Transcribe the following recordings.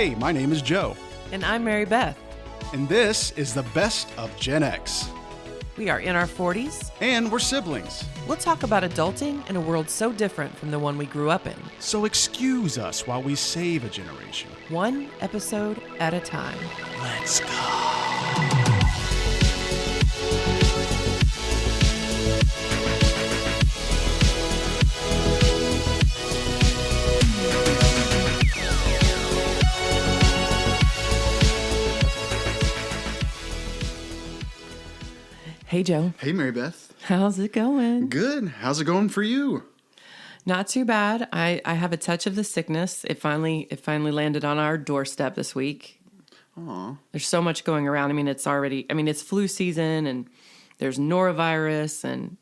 Hey, my name is Joe, And I'm Mary Beth. and this is the best of Gen X. We are in our 40s. And we're siblings, We'll talk about adulting in a world so different from the one we grew up in, so excuse us while we save a generation. one episode at a time. Let's go. Hey, Joe. Hey, Mary Beth. How's it going? Good. How's it going for you? Not too bad. I have a touch of the sickness. It finally landed on our doorstep this week. Aw. There's so much going around. It's flu season and there's norovirus and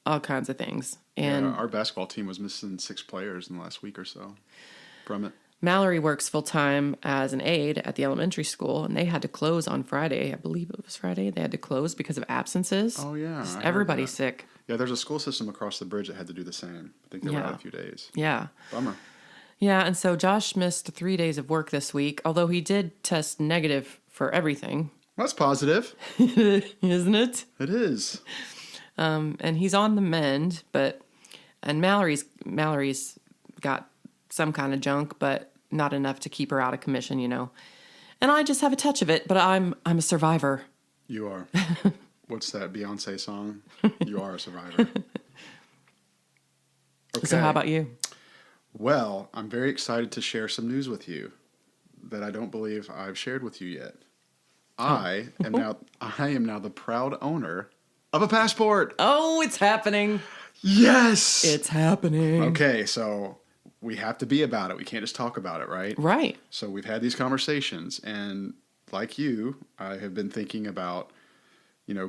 all kinds of things. And Our basketball team was missing 6 players in the last week or so from it. Mallory works full-time as an aide at the elementary school, and they had to close on Friday. I believe it was Friday. They had to close because of absences. Oh, yeah. Just I heard everybody's that. sick. Yeah, there's a school system across the bridge that had to do the same. I think they were Yeah. out a few days. Yeah. Bummer. Yeah, and so Josh missed 3 days of work this week, although he did test negative for everything. That's positive. Isn't it? It is. And he's on the mend, and Mallory's got some kind of junk, but not enough to keep her out of commission, you know. And I just have a touch of it, but I'm a survivor. You are. What's that Beyonce song? You are a survivor. Okay. So how about you? Well, I'm very excited to share some news with you that I don't believe I've shared with you yet. I am now the proud owner of a passport. Oh, it's happening. Yes. It's happening. Okay, so we have to be about it. We can't just talk about it, right? Right. So we've had these conversations, and like you, I have been thinking about,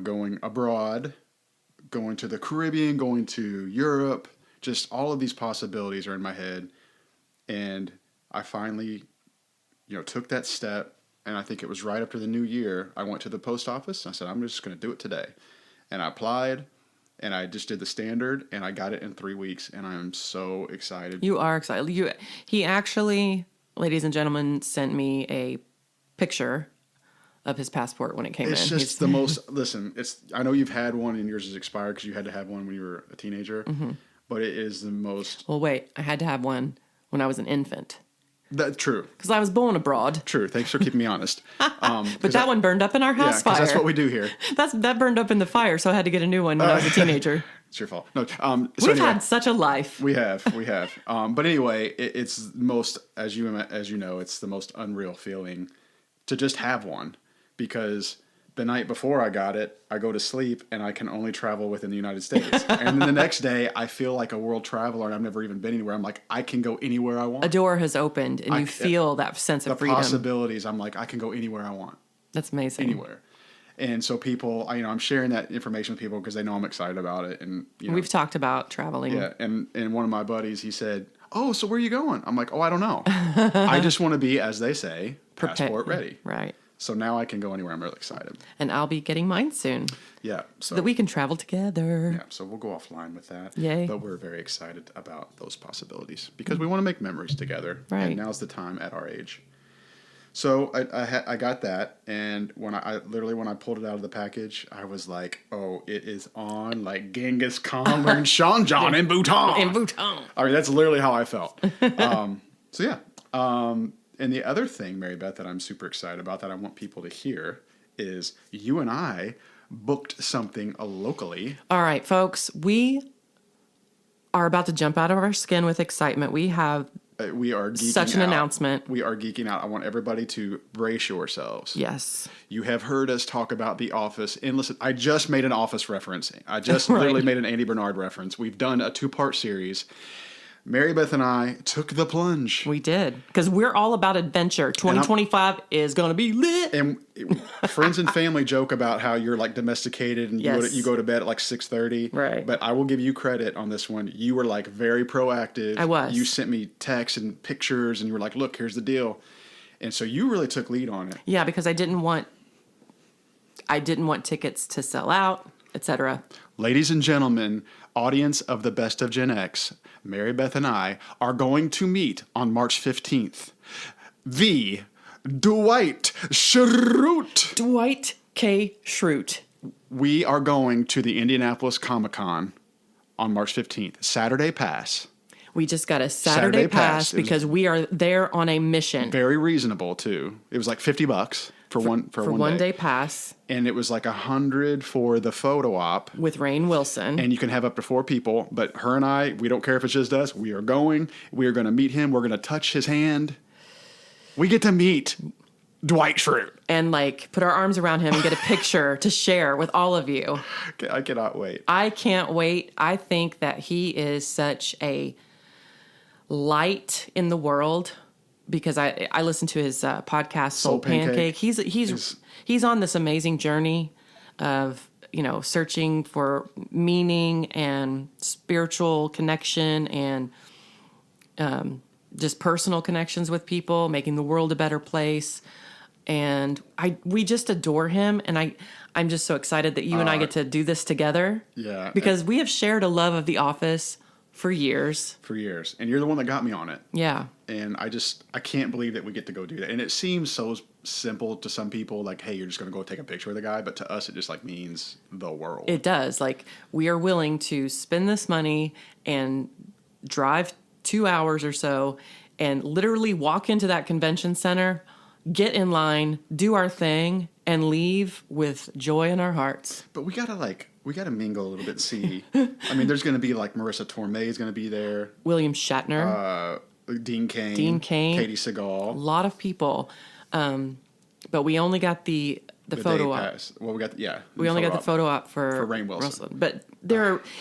going abroad, going to the Caribbean, going to Europe. Just all of these possibilities are in my head, and I finally, took that step. And I think it was right after the new year. I went to the post office. And I said, I'm just going to do it today, and I applied. And I just did the standard, and I got it in 3 weeks, and I am so excited. You are excited. He actually, ladies and gentlemen, sent me a picture of his passport when it came in. It's just the most, listen, I know you've had one and yours is expired because you had to have one when you were a teenager, but it is the most. Well, wait, I had to have one when I was an infant. True. Because I was born abroad. True. Thanks for keeping me honest. But that one burned up in our house fire. Because that's what we do here. That burned up in the fire, so I had to get a new one when I was a teenager. It's your fault. No. We've had such a life. We have. But anyway, it's most, as you know, it's the most unreal feeling to just have one, because the night before I got it, I go to sleep and I can only travel within the United States. And then the next day, I feel like a world traveler, and I've never even been anywhere. I'm like, I can go anywhere I want. A door has opened, and you feel that sense of freedom. The possibilities, I'm like, I can go anywhere I want. That's amazing. Anywhere. And so people, I'm sharing that information with people because they know I'm excited about it. And we've talked about traveling. Yeah, and one of my buddies, he said, "Oh, so where are you going?" I'm like, "Oh, I don't know. I just want to be, as they say, passport ready." Right. So now I can go anywhere. I'm really excited. And I'll be getting mine soon. Yeah. So that we can travel together. Yeah, so we'll go offline with that. Yay. But we're very excited about those possibilities because we want to make memories together. Right. And now's the time at our age. So I got that, and when I pulled it out of the package, I was like, "Oh, it is on like Genghis Khan and Sean John in Bhutan." In Bhutan. I mean, that's literally how I felt. So yeah. And the other thing, Mary Beth, that I'm super excited about that I want people to hear is you and I booked something locally. All right, folks, we are about to jump out of our skin with excitement. We have We are geeking such an out. announcement. We are geeking out. I want everybody to brace yourselves. Yes. You have heard us talk about The Office. And listen, I just made an Office reference. I just Right. literally made an Andy Bernard reference. We've done a 2-part series. Mary Beth and I took the plunge. We did. Because we're all about adventure. 2025 is going to be lit. And friends and family joke about how you're like domesticated and Yes. you go to bed at like 6:30. Right. But I will give you credit on this one. You were like very proactive. I was. You sent me texts and pictures and you were like, "Look, here's the deal." And so you really took lead on it. Yeah, because I didn't want tickets to sell out, etc. Ladies and gentlemen, audience of the Best of Gen X, Mary Beth and I are going to meet on March 15th the Dwight Schrute. Dwight K. Schrute. We are going to the Indianapolis Comic-Con on March 15th. Saturday pass. We just got a Saturday pass because we are there on a mission. Very reasonable, too. It was like $50 for one day pass. And it was like $100 for the photo op. With Rainn Wilson. And you can have up to 4 people. But her and I, we don't care if it's just us. We are going. We are going to meet him. We're going to touch his hand. We get to meet Dwight Schrute. And like put our arms around him and get a picture to share with all of you. I cannot wait. I can't wait. I think that he is such a light in the world because I listen to his podcast Soul Pancake. He's on this amazing journey of, searching for meaning and spiritual connection and just personal connections with people, making the world a better place. And we just adore him, and I'm just so excited that you and I get to do this together. Yeah. Because we have shared a love of The Office for years. And you're the one that got me on it. Yeah. And I can't believe that we get to go do that. And it seems so simple to some people, like, hey, you're just going to go take a picture with the guy. But to us, it just like means the world. It does. Like, we are willing to spend this money and drive 2 hours or so and literally walk into that convention center, get in line, do our thing, and leave with joy in our hearts. But we gotta mingle a little bit. See, I mean, there's gonna be like Marissa Tomei is gonna be there, William Shatner, Dean Cain, Katie Seagal, a lot of people. But we only got the photo op. Well, we only got the photo op for Rainn Wilson. But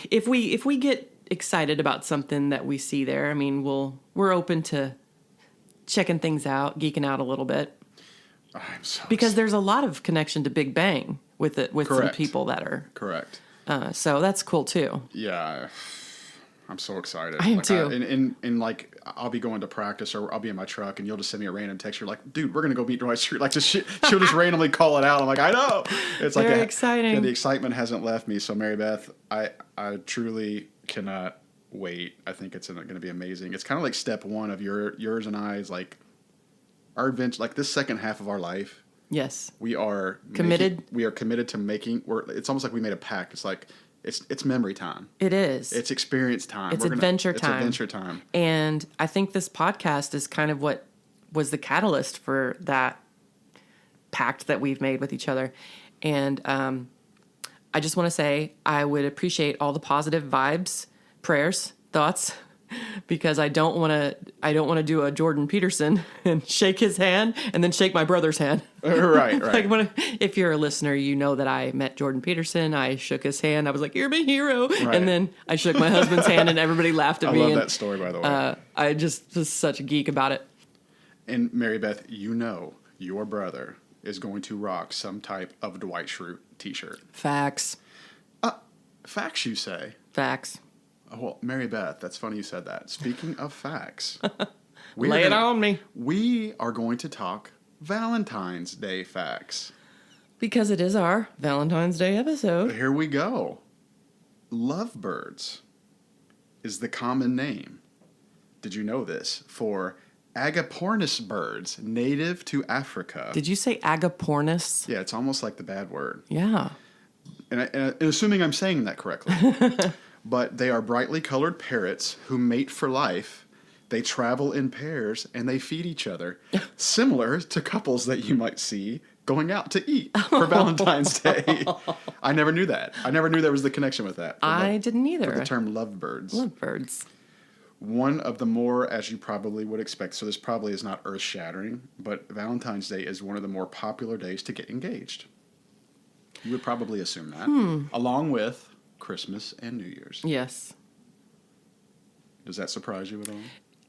if we get excited about something that we see there, I mean, we're open to checking things out, geeking out a little bit. I'm so because excited. There's a lot of connection to Big Bang with some people that are correct. So that's cool too. Yeah, I'm so excited. I am too. And like I'll be going to practice or I'll be in my truck and you'll just send me a random text. You're like, dude, we're gonna go beat Dwight Schrute. Like she'll just randomly call it out. I'm like, I know. It's very like exciting. Yeah, the excitement hasn't left me. So Mary Beth, I truly cannot wait. I think it's going to be amazing. It's kind of like step one of yours and I's like our adventure, like this second half of our life. Yes, we are committed. We are committed to making. It's almost like we made a pact. It's like it's memory time. It is. It's experience time. It's adventure time. It's adventure time. And I think this podcast is kind of what was the catalyst for that pact that we've made with each other. And I just want to say I would appreciate all the positive vibes, prayers, thoughts, because I don't want to do a Jordan Peterson and shake his hand and then shake my brother's hand. Right. Like if you're a listener, you know that I met Jordan Peterson. I shook his hand. I was like, "You're my hero," right. And then I shook my husband's hand, and everybody laughed at me. I love that story, by the way. I just was such a geek about it. And Mary Beth, your brother is going to rock some type of Dwight Schrute t-shirt. Facts. Facts, you say? Facts. Well, Mary Beth, that's funny you said that. Speaking of facts, lay it on me. We are going to talk Valentine's Day facts. Because it is our Valentine's Day episode. Here we go. Lovebirds is the common name. Did you know this? For agapornis birds native to Africa. Did you say agapornis? Yeah, it's almost like the bad word. Yeah. And assuming I'm saying that correctly. But they are brightly colored parrots who mate for life. They travel in pairs and they feed each other, similar to couples that you might see going out to eat for Valentine's Day. I never knew that. I never knew there was the connection with that. I didn't either. For the term lovebirds. Lovebirds. One of the more, as you probably would expect, so this probably is not earth-shattering, but Valentine's Day is one of the more popular days to get engaged. You would probably assume that, along with Christmas and New Year's. Yes. Does that surprise you at all?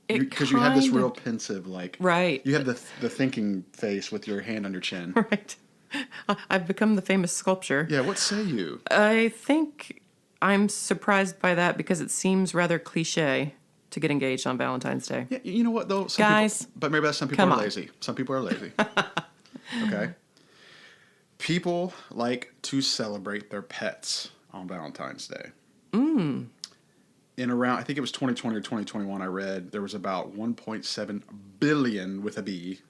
Because you have this real pensive, like... Right. You have the thinking face with your hand on your chin. Right. I've become the famous sculpture. Yeah, what say you? I think I'm surprised by that because it seems rather cliche to get engaged on Valentine's Day. Yeah, you know what, though? But maybe some people are lazy. Some people are lazy. Okay? People like to celebrate their pets on Valentine's Day. in around, I think it was 2020 or 2021, I read there was about 1.7 billion with a B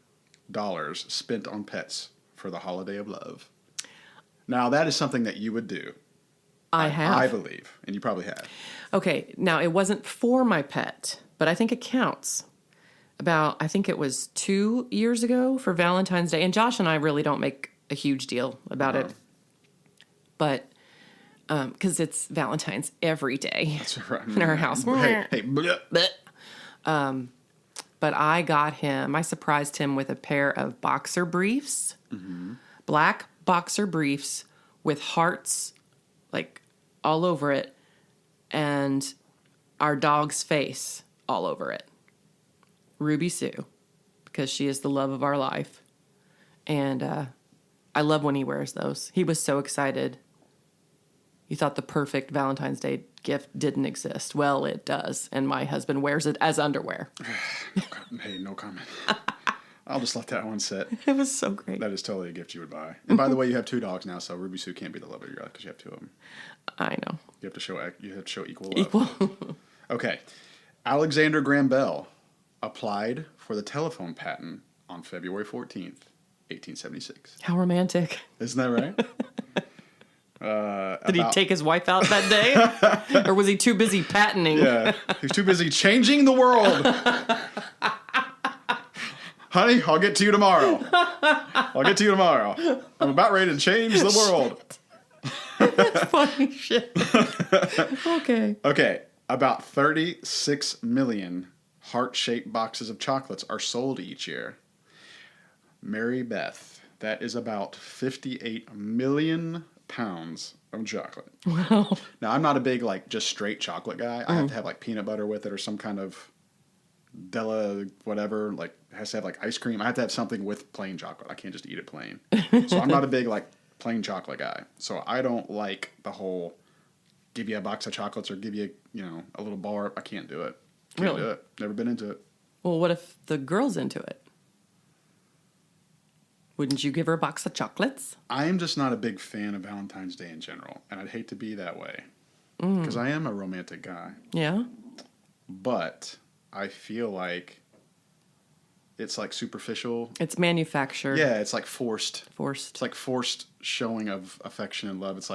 dollars spent on pets for the holiday of love. Now, that is something that you would do. I have. I believe, and you probably have. Okay, now it wasn't for my pet, but I think it counts. I think it was 2 years ago for Valentine's Day, and Josh and I really don't make a huge deal about it, but because it's Valentine's every day That's right. in our house. Hey, bleh. But I surprised him with a pair of boxer briefs, black boxer briefs with hearts like all over it, and our dog's face all over it. Ruby Sue, because she is the love of our life. And I love when he wears those. He was so excited. You thought the perfect Valentine's Day gift didn't exist. Well, it does. And my husband wears it as underwear. Hey, no comment. I'll just let that one sit. It was so great. That is totally a gift you would buy. And by the way, you have 2 dogs now, so Ruby Sue can't be the love of your life because you have 2 of them. I know. You have to show equal love. Equal. Okay. Alexander Graham Bell applied for the telephone patent on February 14th, 1876. How romantic. Isn't that right? Did he take his wife out that day? Or was he too busy patenting? Yeah. He's too busy changing the world. Honey, I'll get to you tomorrow. I'm about ready to change the world. Funny shit. Okay. Okay. About 36 million heart-shaped boxes of chocolates are sold each year. Mary Beth, that is about 58 million pounds of chocolate. Wow. Now, I'm not a big, just straight chocolate guy. I have to have, peanut butter with it or some kind of Della whatever. It has to have, ice cream. I have to have something with plain chocolate. I can't just eat it plain. So I'm not a big, plain chocolate guy. So I don't like the whole give you a box of chocolates or give you, a little bar. I can't do it. Can't do it. Never been into it. Well, what if the girl's into it? Wouldn't you give her a box of chocolates? I am just not a big fan of Valentine's Day in general, and I'd hate to be that way because I am a romantic guy. Yeah? But I feel like it's superficial. It's manufactured. Yeah, it's forced. Forced. It's forced showing of affection and love. It's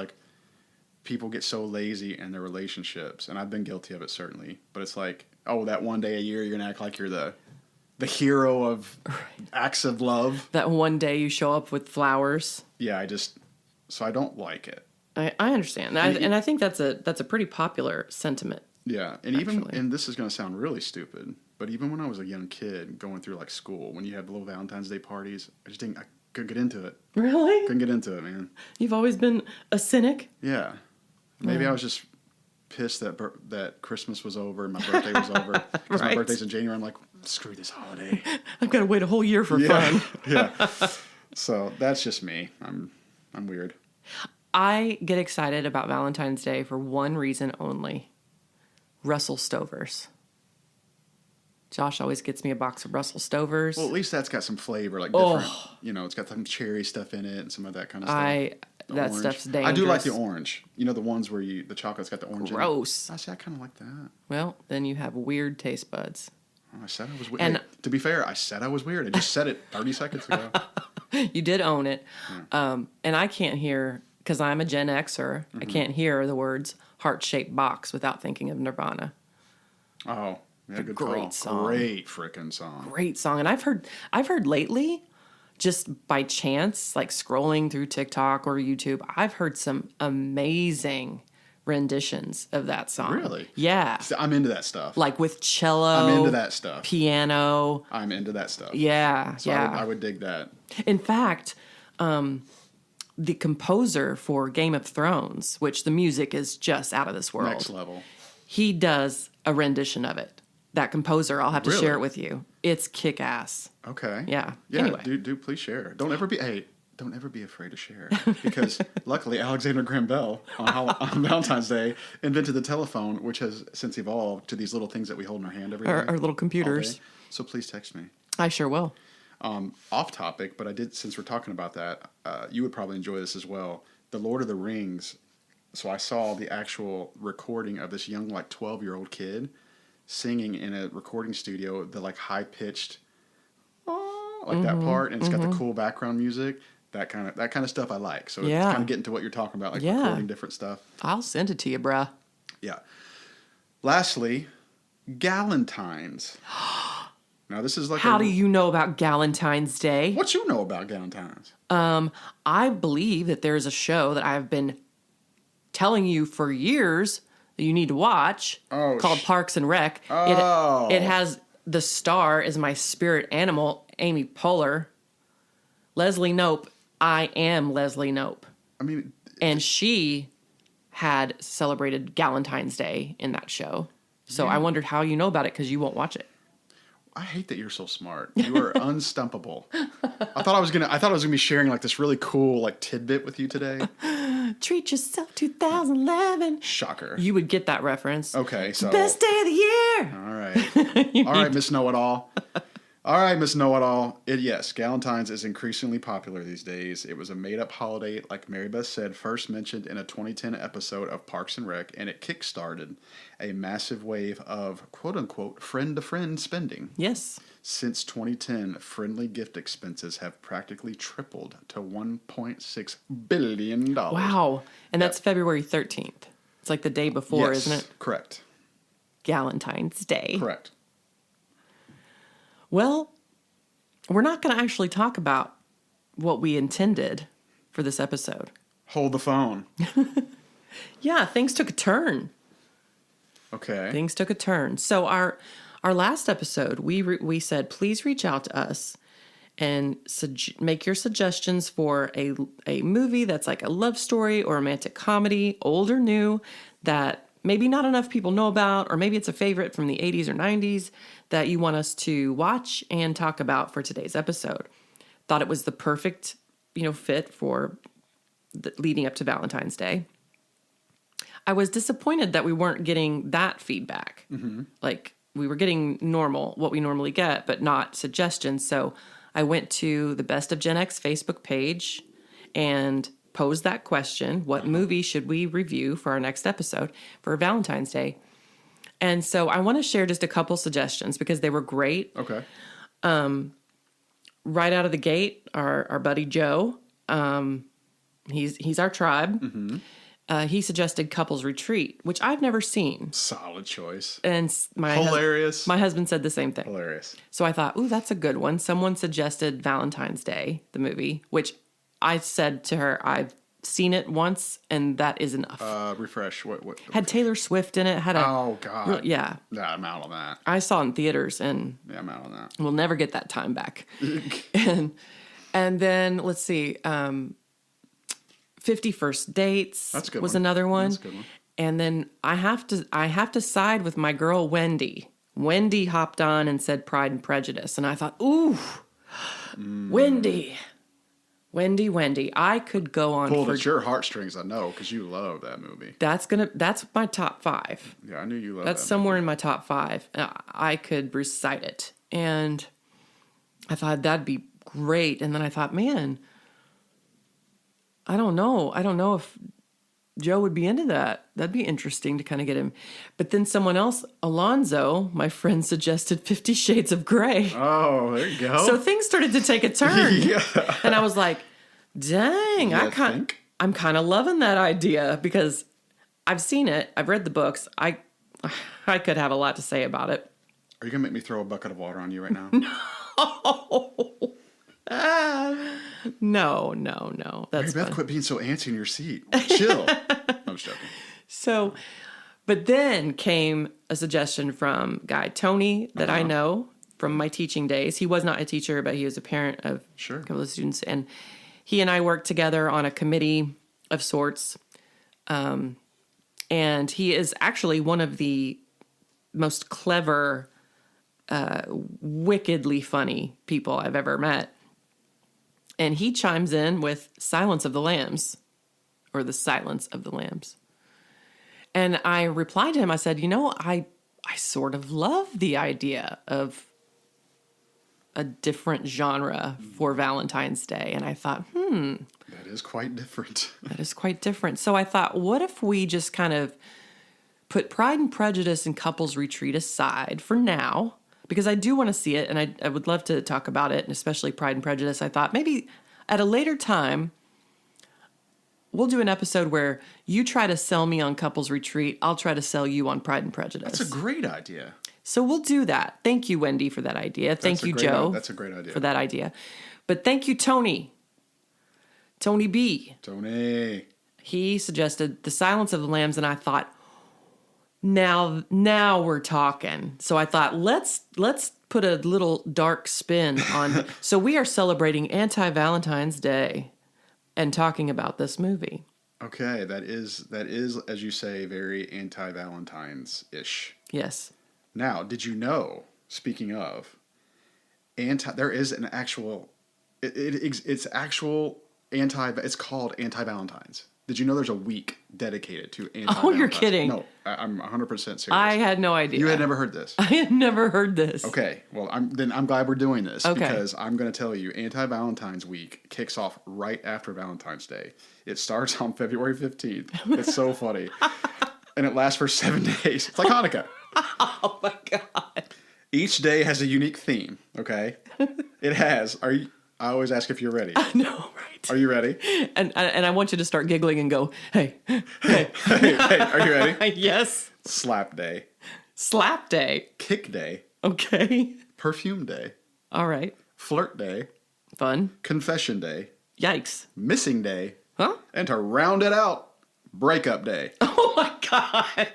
people get so lazy in their relationships, and I've been guilty of it certainly. But it's that one day a year you're gonna act like you're the hero of acts of love. That one day you show up with flowers. Yeah, so I don't like it. I understand. And I think that's a pretty popular sentiment. Yeah, and actually. and this is going to sound really stupid, but even when I was a young kid going through school, when you had little Valentine's Day parties, I couldn't get into it. Really? Couldn't get into it, man. You've always been a cynic? Yeah. Maybe I was just pissed that Christmas was over and my birthday was over. Because my birthday's in January. I'm like, screw this holiday. I've got to wait a whole year for fun. Yeah. So that's just me. I'm weird. I get excited about Valentine's Day for one reason only. Russell Stovers. Josh always gets me a box of Russell Stovers. Well, at least that's got some flavor, different. It's got some cherry stuff in it and some of that kind of stuff. That orange. stuff's dangerous. I do like the orange. The ones where the chocolate's got the orange Gross. in it. I kind of like that. Well, then you have weird taste buds. Oh, I said I was weird. And to be fair, I said I was weird. I just said it 30 seconds ago. You did own it. Yeah. And I can't hear, because I'm a Gen Xer, I can't hear the words heart-shaped box without thinking of Nirvana. Oh, yeah, good great call. song. Great frickin' song. Great song. And I've heard lately, just by chance, scrolling through TikTok or YouTube, I've heard some amazing renditions of that song. Really? Yeah. See, I'm into that stuff. With cello. I'm into that stuff. Piano. I'm into that stuff. Yeah, So yeah. I would dig that. In fact, the composer for Game of Thrones, which the music is just out of this world. Next level. He does a rendition of it. That composer, I'll have to Really? share it with you. It's kick-ass. Okay. Yeah. Yeah. Anyway. Do please share. Don't ever be afraid to share. Because luckily, Alexander Graham Bell on Valentine's Day invented the telephone, which has since evolved to these little things that we hold in our hand every day. Our little computers. all day. So please text me. I sure will. Off topic, but since we're talking about that, you would probably enjoy this as well. The Lord of the Rings So I saw the actual recording of this young, like 12-year-old kid singing in a recording studio, the like high pitched, like that part, and it's got the cool background music. That kind of stuff I like. So it's kind Yeah. of getting to what you're talking about, like Yeah. recording different stuff. I'll send it to you, bruh. Yeah. Lastly, Galentine's. Now this is like How do you know about Galentine's Day? What you know about Galentine's? I believe that there's a show that I've been telling you for years that you need to watch called Parks and Rec. It has the star is my spirit animal, Amy Poehler. Leslie Knope. I am Leslie Knope. I mean, and she had celebrated Galentine's Day in that show. So I wondered how you know about it because you won't watch it. I hate that you're so smart. You are unstumpable. I thought I was gonna be sharing like this really cool like tidbit with you today. Treat Yourself 2011. Shocker. You would get that reference. Okay, so Best day of the year. all right, all right, Miss Know-It-All. All right, Miss Know-It-All. Yes, Galentine's is increasingly popular these days. It was a made-up holiday, like Mary Beth said, first mentioned in a 2010 episode of Parks and Rec, and it kick-started a massive wave of quote-unquote friend-to-friend spending. Yes. Since 2010, friendly gift expenses have practically tripled to $1.6 billion. Wow. And that's February 13th. It's like the day before, Yes, isn't it? correct. Galentine's Day. Correct. Well, we're not going to actually talk about what we intended for this episode. Hold the phone. Yeah, things took a turn. Okay. Things took a turn. So our last episode, we said, please reach out to us and make your suggestions for a movie that's like a love story or romantic comedy, old or new, that maybe not enough people know about, or maybe it's a favorite from the 80s or 90s that you want us to watch and talk about for today's episode. Thought it was the perfect, fit for leading up to Valentine's Day. I was disappointed that we weren't getting that feedback. Mm-hmm. Like we were getting what we normally get, but not suggestions. So I went to the Best of Gen X Facebook page and posed that question: what movie should we review for our next episode for Valentine's Day? And so I want to share just a couple suggestions because they were great. Okay. Right out of the gate, our buddy Joe, he's our tribe. Mm-hmm. He suggested Couples Retreat, which I've never seen. Solid choice. And Hilarious. My husband said the same thing. Hilarious. So I thought, ooh, that's a good one. Someone suggested Valentine's Day, the movie, which I said to her, I've seen it once, and that is enough. Refresh. What? Had Taylor Swift in it. Oh, God. Yeah. Nah, I'm out on that. I saw it in theaters, and Yeah, I'm out on that. we'll never get that time back. and then, let's see, 50 First Dates That's a good was one. another one. That's a good one. And then I have to side with my girl Wendy. Wendy hopped on and said Pride and Prejudice, and I thought, ooh, Wendy, I could go on. Pulled at your heartstrings, I know, because you love that movie. That's my top 5. Yeah, I knew you loved That's that somewhere movie. in my top 5. I could recite it, and I thought that'd be great. And then I thought, man, I don't know if Joe would be into that. That'd be interesting to kind of get him. But then someone else, Alonzo, my friend, suggested 50 Shades of Grey. Oh, there you go. So things started to take a turn. Yeah. And I was like, dang, I'm kind of loving that idea because I've seen it. I've read the books. I could have a lot to say about it. Are you going to make me throw a bucket of water on you right now? No. That's Mary Beth, fine. quit being so antsy in your seat. Chill. I'm just joking. So, but then came a suggestion from Guy Tony that I know from my teaching days. He was not a teacher, but he was a parent of a couple of students. And he and I worked together on a committee of sorts. And he is actually one of the most clever, wickedly funny people I've ever met. And he chimes in with Silence of the Lambs, or The Silence of the Lambs. And I replied to him, I said, I sort of love the idea of a different genre for Valentine's Day. And I thought, That is quite different. that is quite different. So I thought, what if we just kind of put Pride and Prejudice and Couples Retreat aside for now? Because I do want to see it, and I would love to talk about it, and especially Pride and Prejudice. I thought maybe at a later time, we'll do an episode where you try to sell me on Couples Retreat. I'll try to sell you on Pride and Prejudice. That's a great idea. So we'll do that. Thank you, Wendy, for that idea. Thank you, Joe. That's a great idea. For that idea. But thank you, Tony. Tony B. Tony. He suggested The Silence of the Lambs, and I thought, now we're talking. So I thought, let's put a little dark spin on. So we are celebrating Anti-Valentine's Day and talking about this movie. Okay, that is, as you say, very anti-Valentine's-ish. Yes. Now, did you know, speaking of, there is an actual, it's called Anti-Valentine's. Did you know there's a week dedicated to anti-Valentine's? Oh, you're kidding. No, I'm 100% serious. I had no idea. You had never heard this? I had never heard this. Okay, well, I'm glad we're doing this. Okay. Because I'm going to tell you, Anti-Valentine's Week kicks off right after Valentine's Day. It starts on February 15th. It's so funny. And it lasts for 7 days. It's like Hanukkah. Oh, my God. Each day has a unique theme, okay? It has. I always ask if you're ready. I know, right? Are you ready? And I want you to start giggling and go, hey. Hey, are you ready? Yes. Slap Day. Slap Day. Kick Day. Okay. Perfume Day. All right. Flirt Day. Fun. Confession Day. Yikes. Missing Day. Huh? And to round it out, Breakup Day. Oh, my God.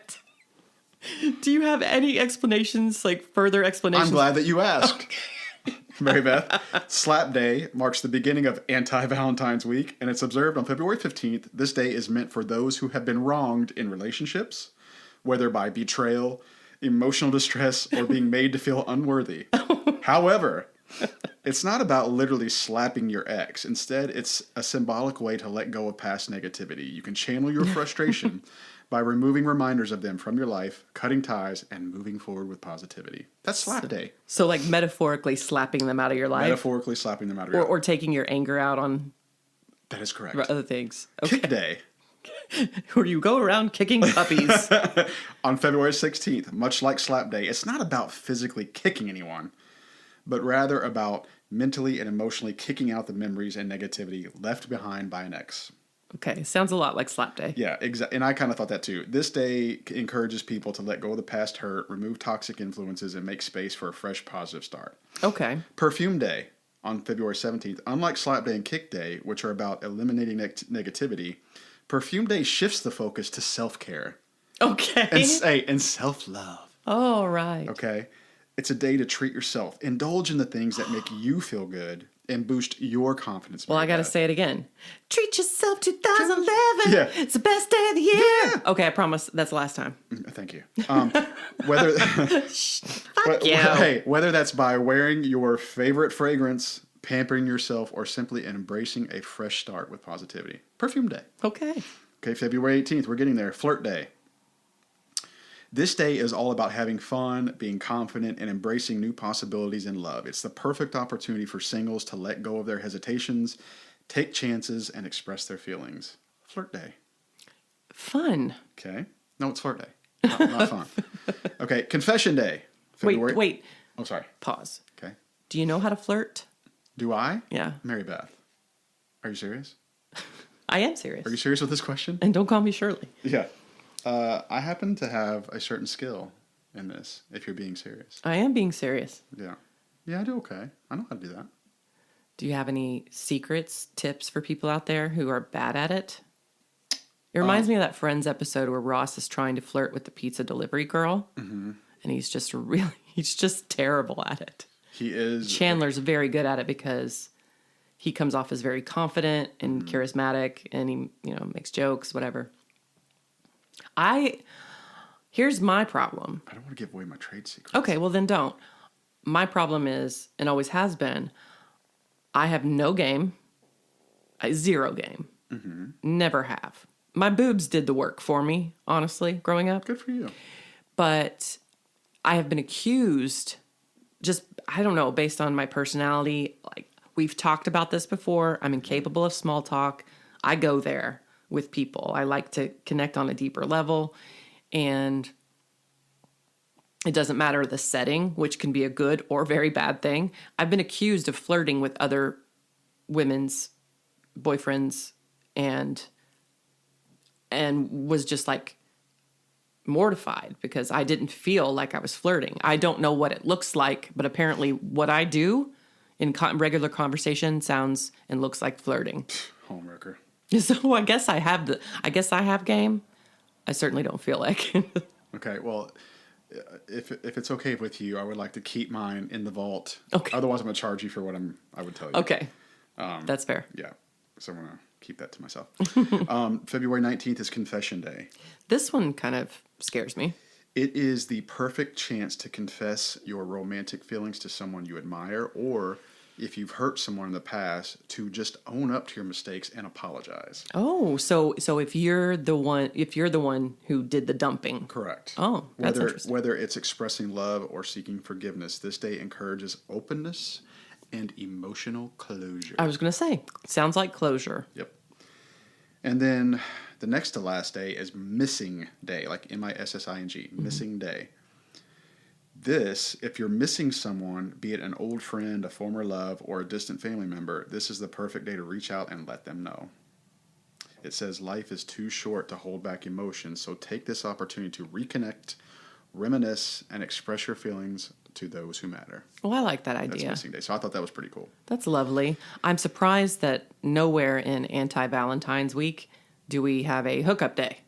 Do you have any explanations, like further explanations? I'm glad that you asked. Okay. Mary Beth. Slap Day marks the beginning of Anti-Valentine's Week, and it's observed on February 15th. This day is meant for those who have been wronged in relationships, whether by betrayal, emotional distress, or being made to feel unworthy. However, it's not about literally slapping your ex. Instead, it's a symbolic way to let go of past negativity. You can channel your frustration by removing reminders of them from your life, cutting ties, and moving forward with positivity. That's Slap Day. So, like, metaphorically slapping them out of your life? Metaphorically slapping them out of your life. Or taking your anger out on That is correct. other things. Okay. Kick Day. Where you go around kicking puppies. On February 16th, much like Slap Day, it's not about physically kicking anyone, but rather about mentally and emotionally kicking out the memories and negativity left behind by an ex. Okay, sounds a lot like Slap Day. Yeah, exactly. And I kind of thought that too. This day encourages people to let go of the past hurt, remove toxic influences, and make space for a fresh, positive start. Okay. Perfume Day on February 17th. Unlike Slap Day and Kick Day, which are about eliminating negativity, Perfume Day shifts the focus to self-care. Okay. And self-love. All right. Okay? It's a day to treat yourself. Indulge in the things that make you feel good and boost your confidence. Well, I got to say it again. Treat yourself 2011. Yeah. It's the best day of the year. Yeah. Okay, I promise that's the last time. Thank you. Whether whether that's by wearing your favorite fragrance, pampering yourself, or simply embracing a fresh start with positivity. Perfume Day. Okay. Okay, February 18th, we're getting there. Flirt Day. This day is all about having fun, being confident, and embracing new possibilities in love. It's the perfect opportunity for singles to let go of their hesitations, take chances, and express their feelings. Flirt Day. Fun. Okay. No, it's Flirt Day. Not fun. Okay, Confession Day. February. Wait. Oh, sorry. Pause. Okay. Do you know how to flirt? Do I? Yeah. Mary Beth. Are you serious? I am serious. Are you serious with this question? And don't call me Shirley. Yeah. I happen to have a certain skill in this, if you're being serious. I am being serious. Yeah. Yeah, I do okay. I know how to do that. Do you have any secrets, tips for people out there who are bad at it? It reminds me of that Friends episode where Ross is trying to flirt with the pizza delivery girl. Mm-hmm. And he's just terrible at it. He is. Chandler's very good at it because he comes off as very confident and charismatic, and he, makes jokes, whatever. Here's my problem. I don't want to give away my trade secrets. Okay, well then don't. My problem is, and always has been, I have no game. Zero game. Mm-hmm. Never have. My boobs did the work for me, honestly, growing up. Good for you. But I have been accused just, I don't know, based on my personality, like we've talked about this before. I'm incapable of small talk. I go there with people. I like to connect on a deeper level. And it doesn't matter the setting, which can be a good or very bad thing. I've been accused of flirting with other women's boyfriends and was just like mortified because I didn't feel like I was flirting. I don't know what it looks like, but apparently what I do in regular conversation sounds and looks like flirting. Homewrecker. So I guess I have game. I certainly don't feel like. Okay, well, if it's okay with you, I would like to keep mine in the vault. Okay. Otherwise, I'm going to charge you for what I would tell you. Okay. That's fair. Yeah. So I'm going to keep that to myself. February 19th is Confession Day. This one kind of scares me. It is the perfect chance to confess your romantic feelings to someone you admire, or if you've hurt someone in the past, to just own up to your mistakes and apologize. Oh, so if you're the one who did the dumping. Correct. Oh, that's interesting. Whether it's expressing love or seeking forgiveness, this day encourages openness and emotional closure. I was going to say, sounds like closure. Yep. And then the next to last day is Missing Day, like MISSING, Missing Day. This, if you're missing someone, be it an old friend, a former love, or a distant family member, this is the perfect day to reach out and let them know. It says life is too short to hold back emotions, so take this opportunity to reconnect, reminisce, and express your feelings to those who matter. Oh, I like that idea. That's Missing Day. So I thought that was pretty cool. That's lovely. I'm surprised that nowhere in Anti-Valentine's Week do we have a hookup day.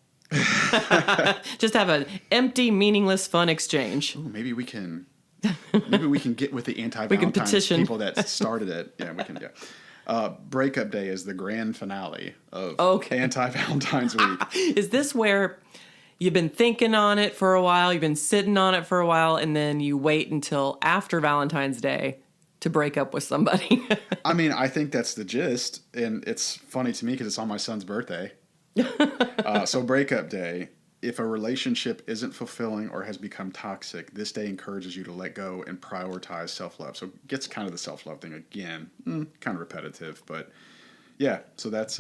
Just have an empty, meaningless, fun exchange. Ooh, maybe we can get with the anti-Valentine's people that started it. Yeah, we can. Yeah. Breakup Day is the grand finale of Anti-Valentine's Week. Is this where you've been thinking on it for a while, you've been sitting on it for a while, and then you wait until after Valentine's Day to break up with somebody? I mean, I think that's the gist, and it's funny to me because it's on my son's birthday. So Breakup Day, if a relationship isn't fulfilling or has become toxic, this day encourages you to let go and prioritize self-love. So it gets kind of the self-love thing again, kind of repetitive, but yeah. So that's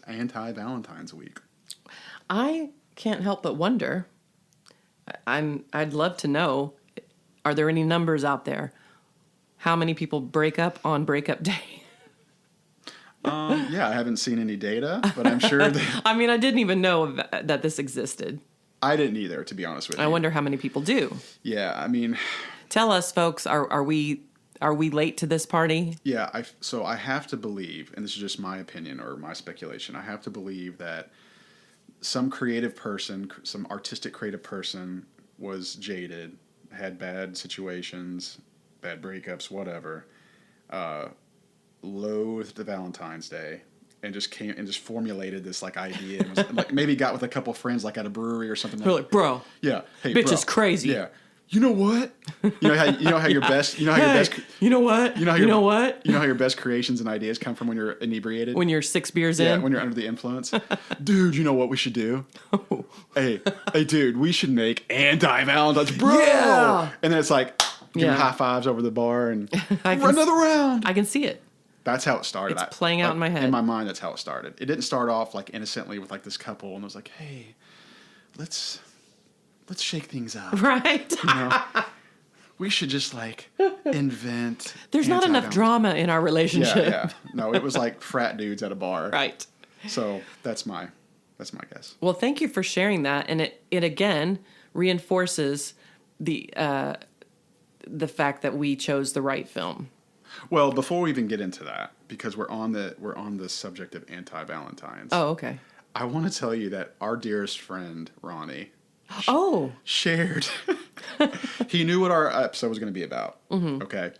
Anti-Valentine's Week. I can't help but wonder. I'd love to know. Are there any numbers out there? How many people break up on Breakup Day? Yeah, I haven't seen any data, but I'm sure that... I mean, I didn't even know that this existed. I didn't either, to be honest with you. I wonder how many people do. Yeah, I mean... Tell us, folks, are we late to this party? Yeah, so I have to believe, and this is just my opinion or my speculation, I have to believe that some creative person, some artistic creative person was jaded, had bad situations, bad breakups, whatever, loathed the Valentine's Day and just came and just formulated this like idea and was, like maybe got with a couple friends like at a brewery or something. They're like, bro, yeah, hey, bitch bro, is crazy. Yeah, you know what? You know how your best. You know how your best. You know what? You know how your best creations and ideas come from when you're inebriated. When you're 6 beers in. Yeah, when you're under the influence. Dude, you know what we should do? Oh. Hey, dude, we should make Anti-Valentine's, bro. Yeah. And then it's like giving high fives over the bar and run another round. I can see it. That's how it started. It's playing out in my head. In my mind, that's how it started. It didn't start off like innocently with like this couple and it was like, hey, let's shake things up. Right. You know? We should just like invent. There's not enough drama in our relationship. Yeah. No, it was like frat dudes at a bar. Right. So that's my guess. Well, thank you for sharing that, and it again reinforces the fact that we chose the right film. Well, before we even get into that, because we're on the subject of Anti-Valentines. Oh, okay. I want to tell you that our dearest friend Ronnie. Shared. He knew what our episode was going to be about. Mm-hmm. Okay.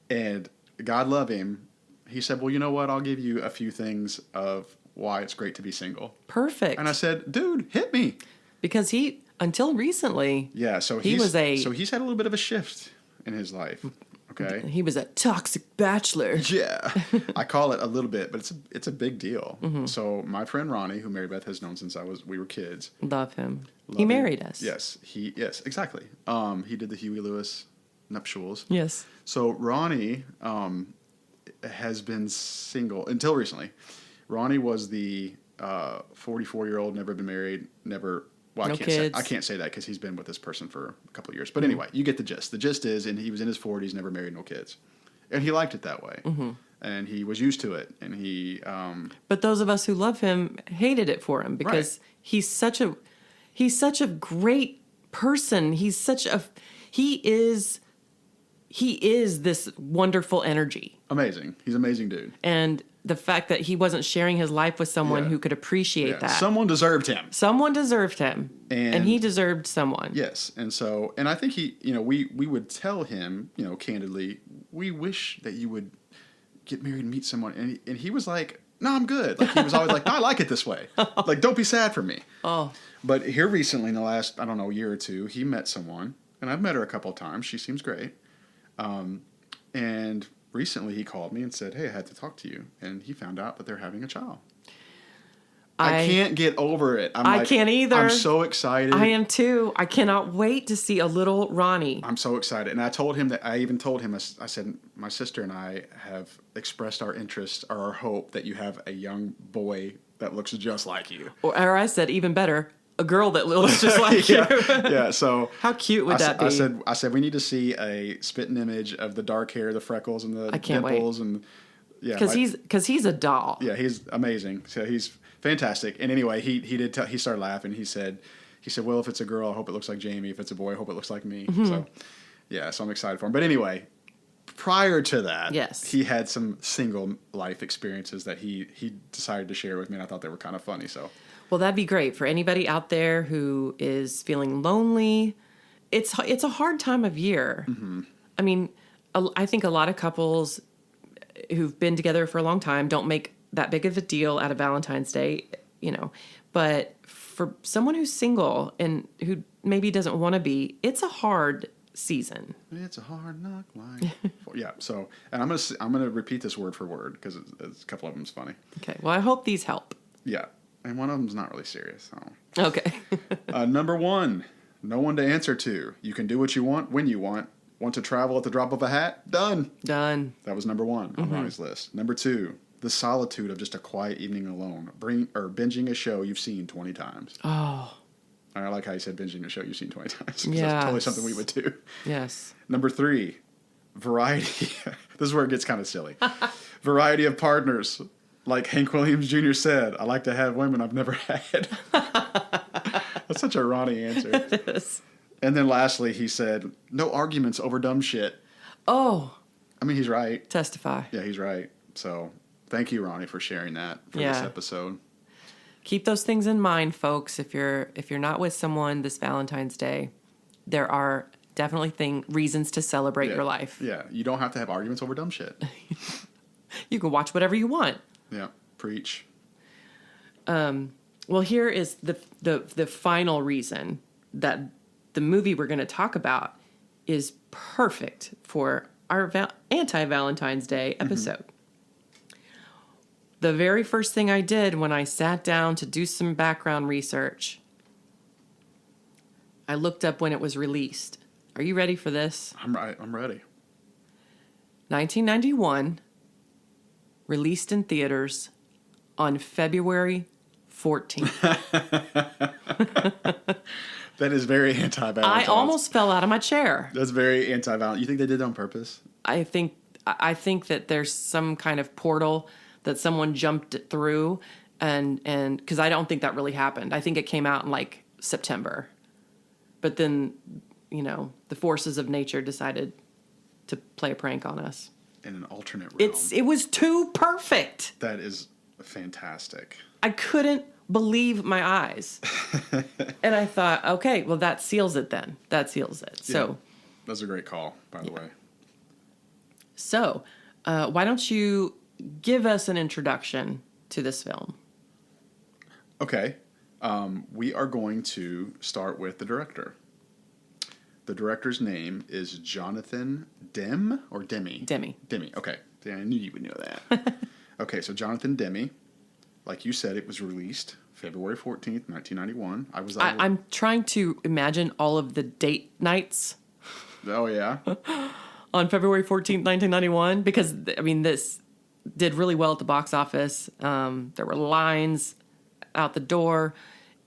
And God love him. He said, well, you know what? I'll give you a few things of why it's great to be single. Perfect. And I said, dude, hit me. Because until recently. Yeah. So he's had a little bit of a shift in his life. Okay. He was a toxic bachelor. Yeah, I call it a little bit, but it's a big deal. Mm-hmm. So my friend Ronnie, who Mary Beth has known since we were kids. Love him. Love He him. married us. Yes, yes, exactly. He did the Huey Lewis nuptials. Yes. So Ronnie has been single until recently. Ronnie was the 44-year-old, never been married, never. Well, No kids. I can't say that because he's been with this person for a couple of years. But anyway, you get the gist. The gist is, and he was in his 40s, never married, no kids, and he liked it that way, and he was used to it, and he. But those of us who love him hated it for him because Right. he's such a great person. He is this wonderful energy. Amazing. He's an amazing dude. And the fact that he wasn't sharing his life with someone Yeah. who could appreciate Yeah. that. Someone deserved him. Someone deserved him. And he deserved someone. Yes. And I think he, we would tell him, candidly, we wish that you would get married and meet someone. And he was like, no, I'm good. Like, he was always like, no, I like it this way. Like, don't be sad for me. Oh. But here recently, in the last, I don't know, year or two, he met someone. And I've met her a couple of times. She seems great. And recently he called me and said, hey, I had to talk to you. And he found out that they're having a child. I can't get over it. I can't either. I'm so excited. I am too. I cannot wait to see a little Ronnie. I'm so excited. And I even told him, I said, my sister and I have expressed our interest or our hope that you have a young boy that looks just like you. Or I said, even better, a girl that looks just like yeah, you. yeah. So How cute would that be? I said we need to see a spitting image of the dark hair, the freckles, and the I can't dimples, and yeah, because he's a doll. yeah, he's amazing. So he's fantastic. And anyway, he started laughing. He said, well, if it's a girl, I hope it looks like Jamie. If it's a boy, I hope it looks like me. Mm-hmm. So yeah, so I'm excited for him. But anyway, prior to that, Yes. he had some single life experiences that he decided to share with me, and I thought they were kind of funny. So. Well, that'd be great for anybody out there who is feeling lonely. It's a hard time of year. Mm-hmm. I mean, I think a lot of couples who've been together for a long time don't make that big of a deal out of Valentine's Day, But for someone who's single and who maybe doesn't want to be, it's a hard season. It's a hard knock life. Yeah. So, and I'm gonna repeat this word for word because a couple of them's funny. Okay. Well, I hope these help. Yeah, and one of them's not really serious. So. Okay. Number 1, no one to answer to. You can do what you want when you want. Want to travel at the drop of a hat? Done. Done. That was number 1 on Ronnie's list. Number 2, the solitude of just a quiet evening alone. Binging a show you've seen 20 times. Oh. I like how you said binging a show you've seen 20 times. 'Cause Yes. That's totally something we would do. Yes. Number 3, variety. This is where it gets kind of silly. Variety of partners. Like Hank Williams Jr. said, I like to have women I've never had. That's such a Ronnie answer. It is. And then lastly, he said, no arguments over dumb shit. Oh. I mean, he's right. Testify. Yeah, he's right. So thank you, Ronnie, for sharing that for this episode. Keep those things in mind, folks. If you're not with someone this Valentine's Day, there are definitely reasons to celebrate your life. Yeah, you don't have to have arguments over dumb shit. You can watch whatever you want. Yeah, preach. Well, here is the final reason that the movie we're going to talk about is perfect for our anti-Valentine's Day episode. The very first thing I did when I sat down to do some background research, I looked up when it was released. Are you ready for this? I'm ready. 1991, released in theaters on February 14th. That is very anti-Valentine's. I almost fell out of my chair. That's very anti-Valentine's. You think they did it on purpose? I think that there's some kind of portal that someone jumped through, and because I don't think that really happened. I think it came out in like September, but then the forces of nature decided to play a prank on us. In an alternate realm. It was too perfect. That is fantastic. I couldn't believe my eyes, and I thought, okay, well that seals it then. That seals it. Yeah. So That's a great call, by the way. So, why don't you give us an introduction to this film? Okay. We are going to start with the director. The director's name is Jonathan Demme or Demme? Demme. Demme. Okay. Yeah, I knew you would know that. Okay, so Jonathan Demme, like you said, it was released February 14th, 1991. I'm trying to imagine all of the date nights Oh, yeah? on February 14th, 1991, because, I mean, this did really well at the box office. There were lines out the door,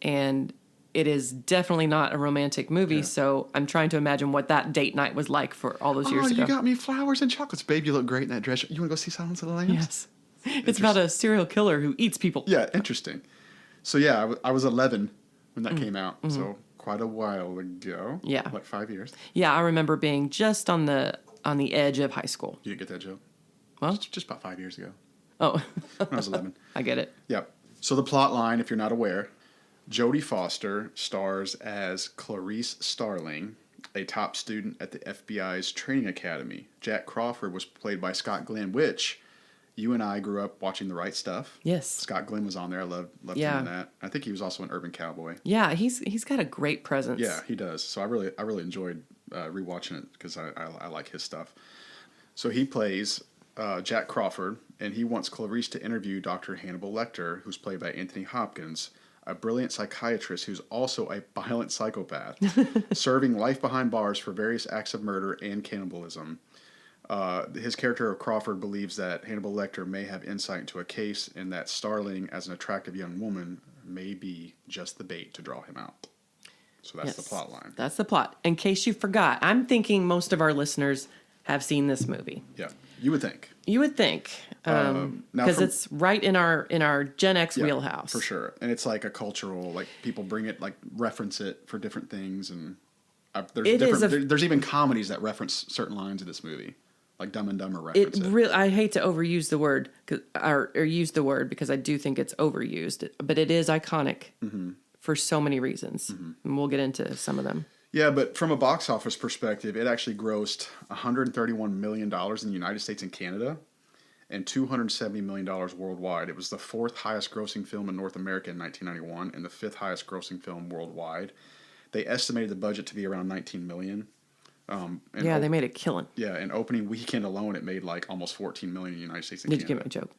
and it is definitely not a romantic movie, so I'm trying to imagine what that date night was like for all those years ago. You got me flowers and chocolates. Babe, you look great in that dress. You want to go see Silence of the Lambs? Yes. It's about a serial killer who eats people. Yeah, interesting. So, yeah, I was 11 when that came out, so quite a while ago. Yeah. Like 5 years. Yeah, I remember being just on the edge of high school. You didn't get that joke? Well, Just about 5 years ago, oh, when I was 11. I get it. Yep. So the plot line, if you're not aware, Jodie Foster stars as Clarice Starling, a top student at the FBI's training academy. Jack Crawford was played by Scott Glenn, which you and I grew up watching The Right Stuff. Yes. Scott Glenn was on there. I loved him in that. I think he was also an Urban Cowboy. Yeah, he's got a great presence. Yeah, he does. So I really enjoyed rewatching it because I like his stuff. So he plays Jack Crawford, and he wants Clarice to interview Dr. Hannibal Lecter, who's played by Anthony Hopkins, a brilliant psychiatrist who's also a violent psychopath, serving life behind bars for various acts of murder and cannibalism. His character of Crawford believes that Hannibal Lecter may have insight into a case, and that Starling, as an attractive young woman, may be just the bait to draw him out. So that's the plot line. That's the plot. In case you forgot, I'm thinking most of our listeners have seen this movie. Yeah, you would think. You would think, because it's right in our Gen X wheelhouse for sure. And it's like a cultural, like people bring it, like reference it for different things, and there's even comedies that reference certain lines of this movie, like Dumb and Dumber reference it. I hate to overuse the word, or use the word because I do think it's overused, but it is iconic for so many reasons, and we'll get into some of them. Yeah, but from a box office perspective, it actually grossed $131 million in the United States and Canada and $270 million worldwide. It was the fourth highest grossing film in North America in 1991 and the fifth highest grossing film worldwide. They estimated the budget to be around $19 million. They made a killing. Yeah, and opening weekend alone, it made like almost $14 million in the United States and Did Canada. you give me a joke?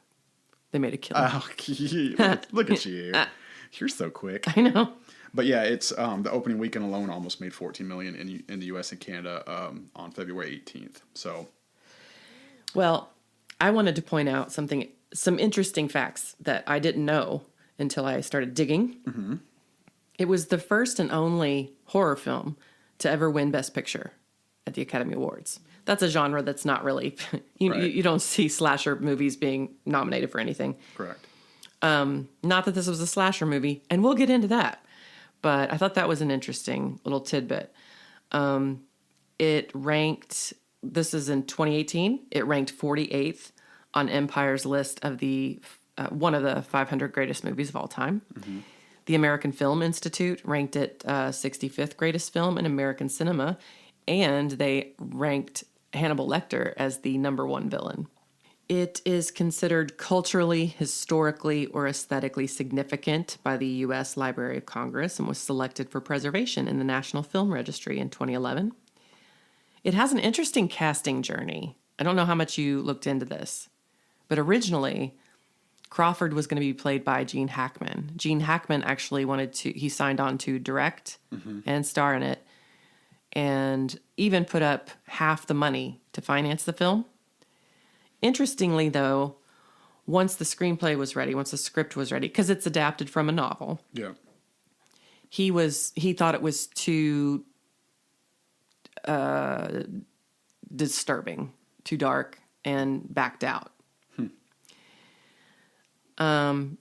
They made a killing. Oh, look at you. You're so quick. I know. But yeah, it's the opening weekend alone almost made $14 million in the U.S. and Canada on February 18th. So, well, I wanted to point out some interesting facts that I didn't know until I started digging. Mm-hmm. It was the first and only horror film to ever win Best Picture at the Academy Awards. That's a genre that's not really you don't see slasher movies being nominated for anything. Correct. Not that this was a slasher movie, and we'll get into that. But I thought that was an interesting little tidbit. It ranked, this is in 2018, it ranked 48th on Empire's list of the one of the 500 greatest movies of all time. Mm-hmm. The American Film Institute ranked it 65th greatest film in American cinema, and they ranked Hannibal Lecter as the number one villain. It is considered culturally, historically, or aesthetically significant by the U.S. Library of Congress and was selected for preservation in the National Film Registry in 2011. It has an interesting casting journey. I don't know how much you looked into this, but originally, Crawford was going to be played by Gene Hackman. Gene Hackman actually he signed on to direct and star in it, and even put up half the money to finance the film. Interestingly, though, once the screenplay was ready, once the script was ready, because it's adapted from a novel, he thought it was too disturbing, too dark, and backed out. And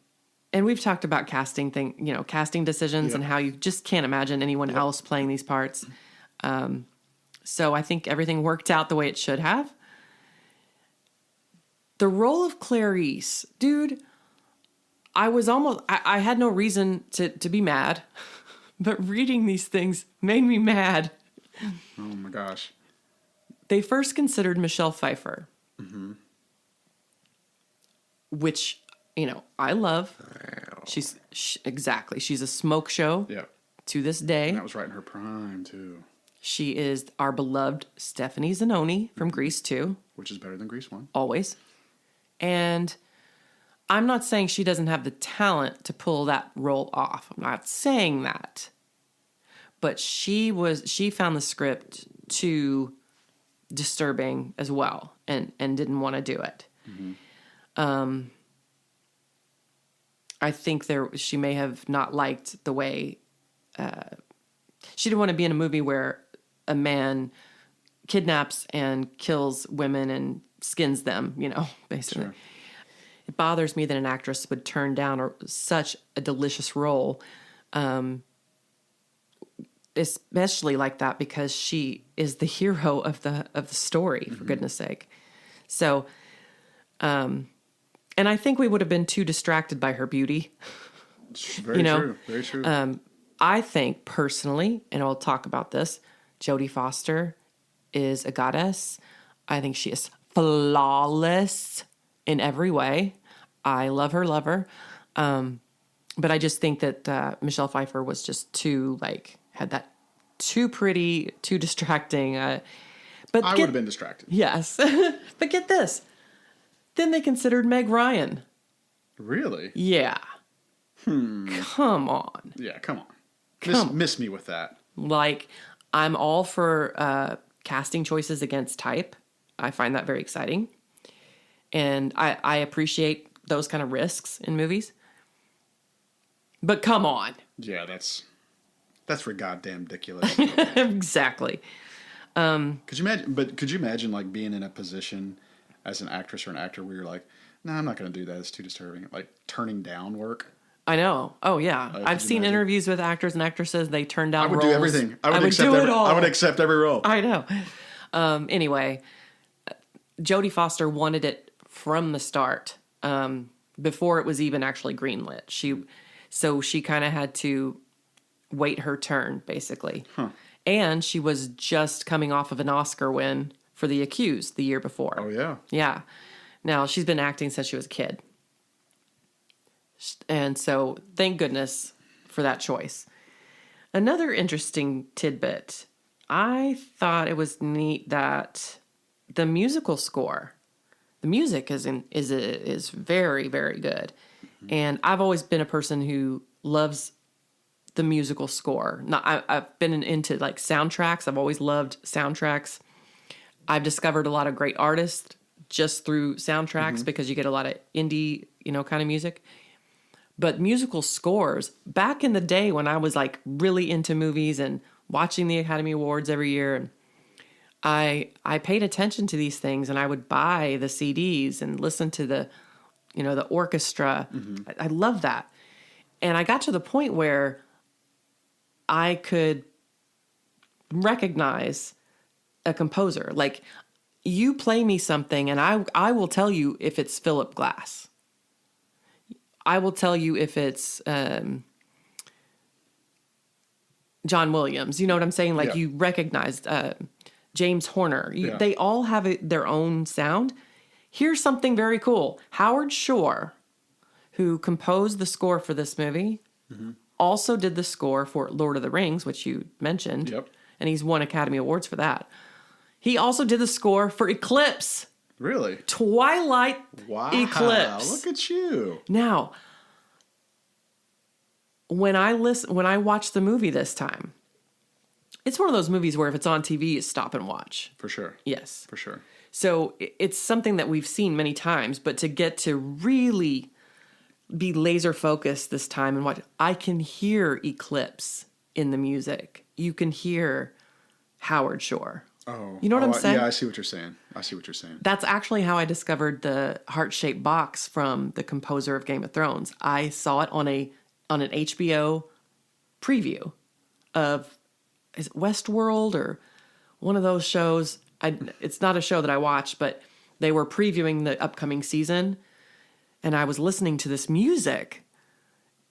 we've talked about casting decisions and how you just can't imagine anyone else playing these parts. So I think everything worked out the way it should have. The role of Clarice, dude, I had no reason to be mad, but reading these things made me mad. Oh my gosh. They first considered Michelle Pfeiffer, which, I love. She's a smoke show to this day. And that was right in her prime, too. She is our beloved Stephanie Zanoni from Grease 2. Which is better than Grease 1. Always. And I'm not saying she doesn't have the talent to pull that role off. I'm not saying that. But she found the script too disturbing as well and didn't want to do it. Mm-hmm. I think she may have not liked the way she didn't want to be in a movie where a man kidnaps and kills women and skins them, basically. Sure. It bothers me that an actress would turn down such a delicious role, especially like that, because she is the hero of the story, for goodness sake. So, and I think we would have been too distracted by her beauty. Very true. Very true. I think personally, and I'll talk about this, Jodie Foster is a goddess. I think she is flawless in every way. I love her. But I just think that Michelle Pfeiffer was just too, had that too pretty, too distracting. But I would have been distracted. Yes. But get this. Then they considered Meg Ryan. Really? Yeah. Come on. Yeah, come on. Miss me with that. I'm all for casting choices against type. I find that very exciting. And I appreciate those kind of risks in movies. But come on. Yeah, that's for goddamn ridiculous. Exactly. Could you imagine being in a position as an actress or an actor where you're like, no, I'm not going to do that. It's too disturbing. Turning down work. I know. Oh, yeah. I've seen interviews with actors and actresses. They turn down roles. I would do everything. I would accept every role. I know. Anyway, Jodie Foster wanted it from the start, before it was even actually greenlit. So she kind of had to wait her turn, basically. Huh. And she was just coming off of an Oscar win for The Accused the year before. Oh, yeah. Yeah. Now, she's been acting since she was a kid. And so, thank goodness for that choice. Another interesting tidbit. I thought it was neat that the musical score, the music is very, very good. Mm-hmm. And I've always been a person who loves the musical score. I've been into soundtracks. I've always loved soundtracks. I've discovered a lot of great artists just through soundtracks because you get a lot of indie, kind of music. But musical scores, back in the day when I was really into movies and watching the Academy Awards every year, and I paid attention to these things, and I would buy the CDs and listen to the orchestra. Mm-hmm. I love that. And I got to the point where I could recognize a composer. You play me something and I will tell you if it's Philip Glass. I will tell you if it's John Williams. You know what I'm saying? Yeah. You recognized James Horner. Yeah. They all have their own sound. Here's something very cool. Howard Shore, who composed the score for this movie, also did the score for Lord of the Rings, which you mentioned. Yep. And he's won Academy Awards for that. He also did the score for Eclipse. Really? Twilight Eclipse. Look at you. Now, when I watch the movie this time, it's one of those movies where if it's on TV, you stop and watch. For sure. Yes. For sure. So it's something that we've seen many times, but to get to really be laser focused this time and watch, I can hear Eclipse in the music. You can hear Howard Shore. Oh, you know what I'm saying? Yeah, I see what you're saying. That's actually how I discovered the heart-shaped box from the composer of Game of Thrones. I saw it on an HBO preview of, is it Westworld or one of those shows? It's not a show that I watched, but they were previewing the upcoming season, and I was listening to this music.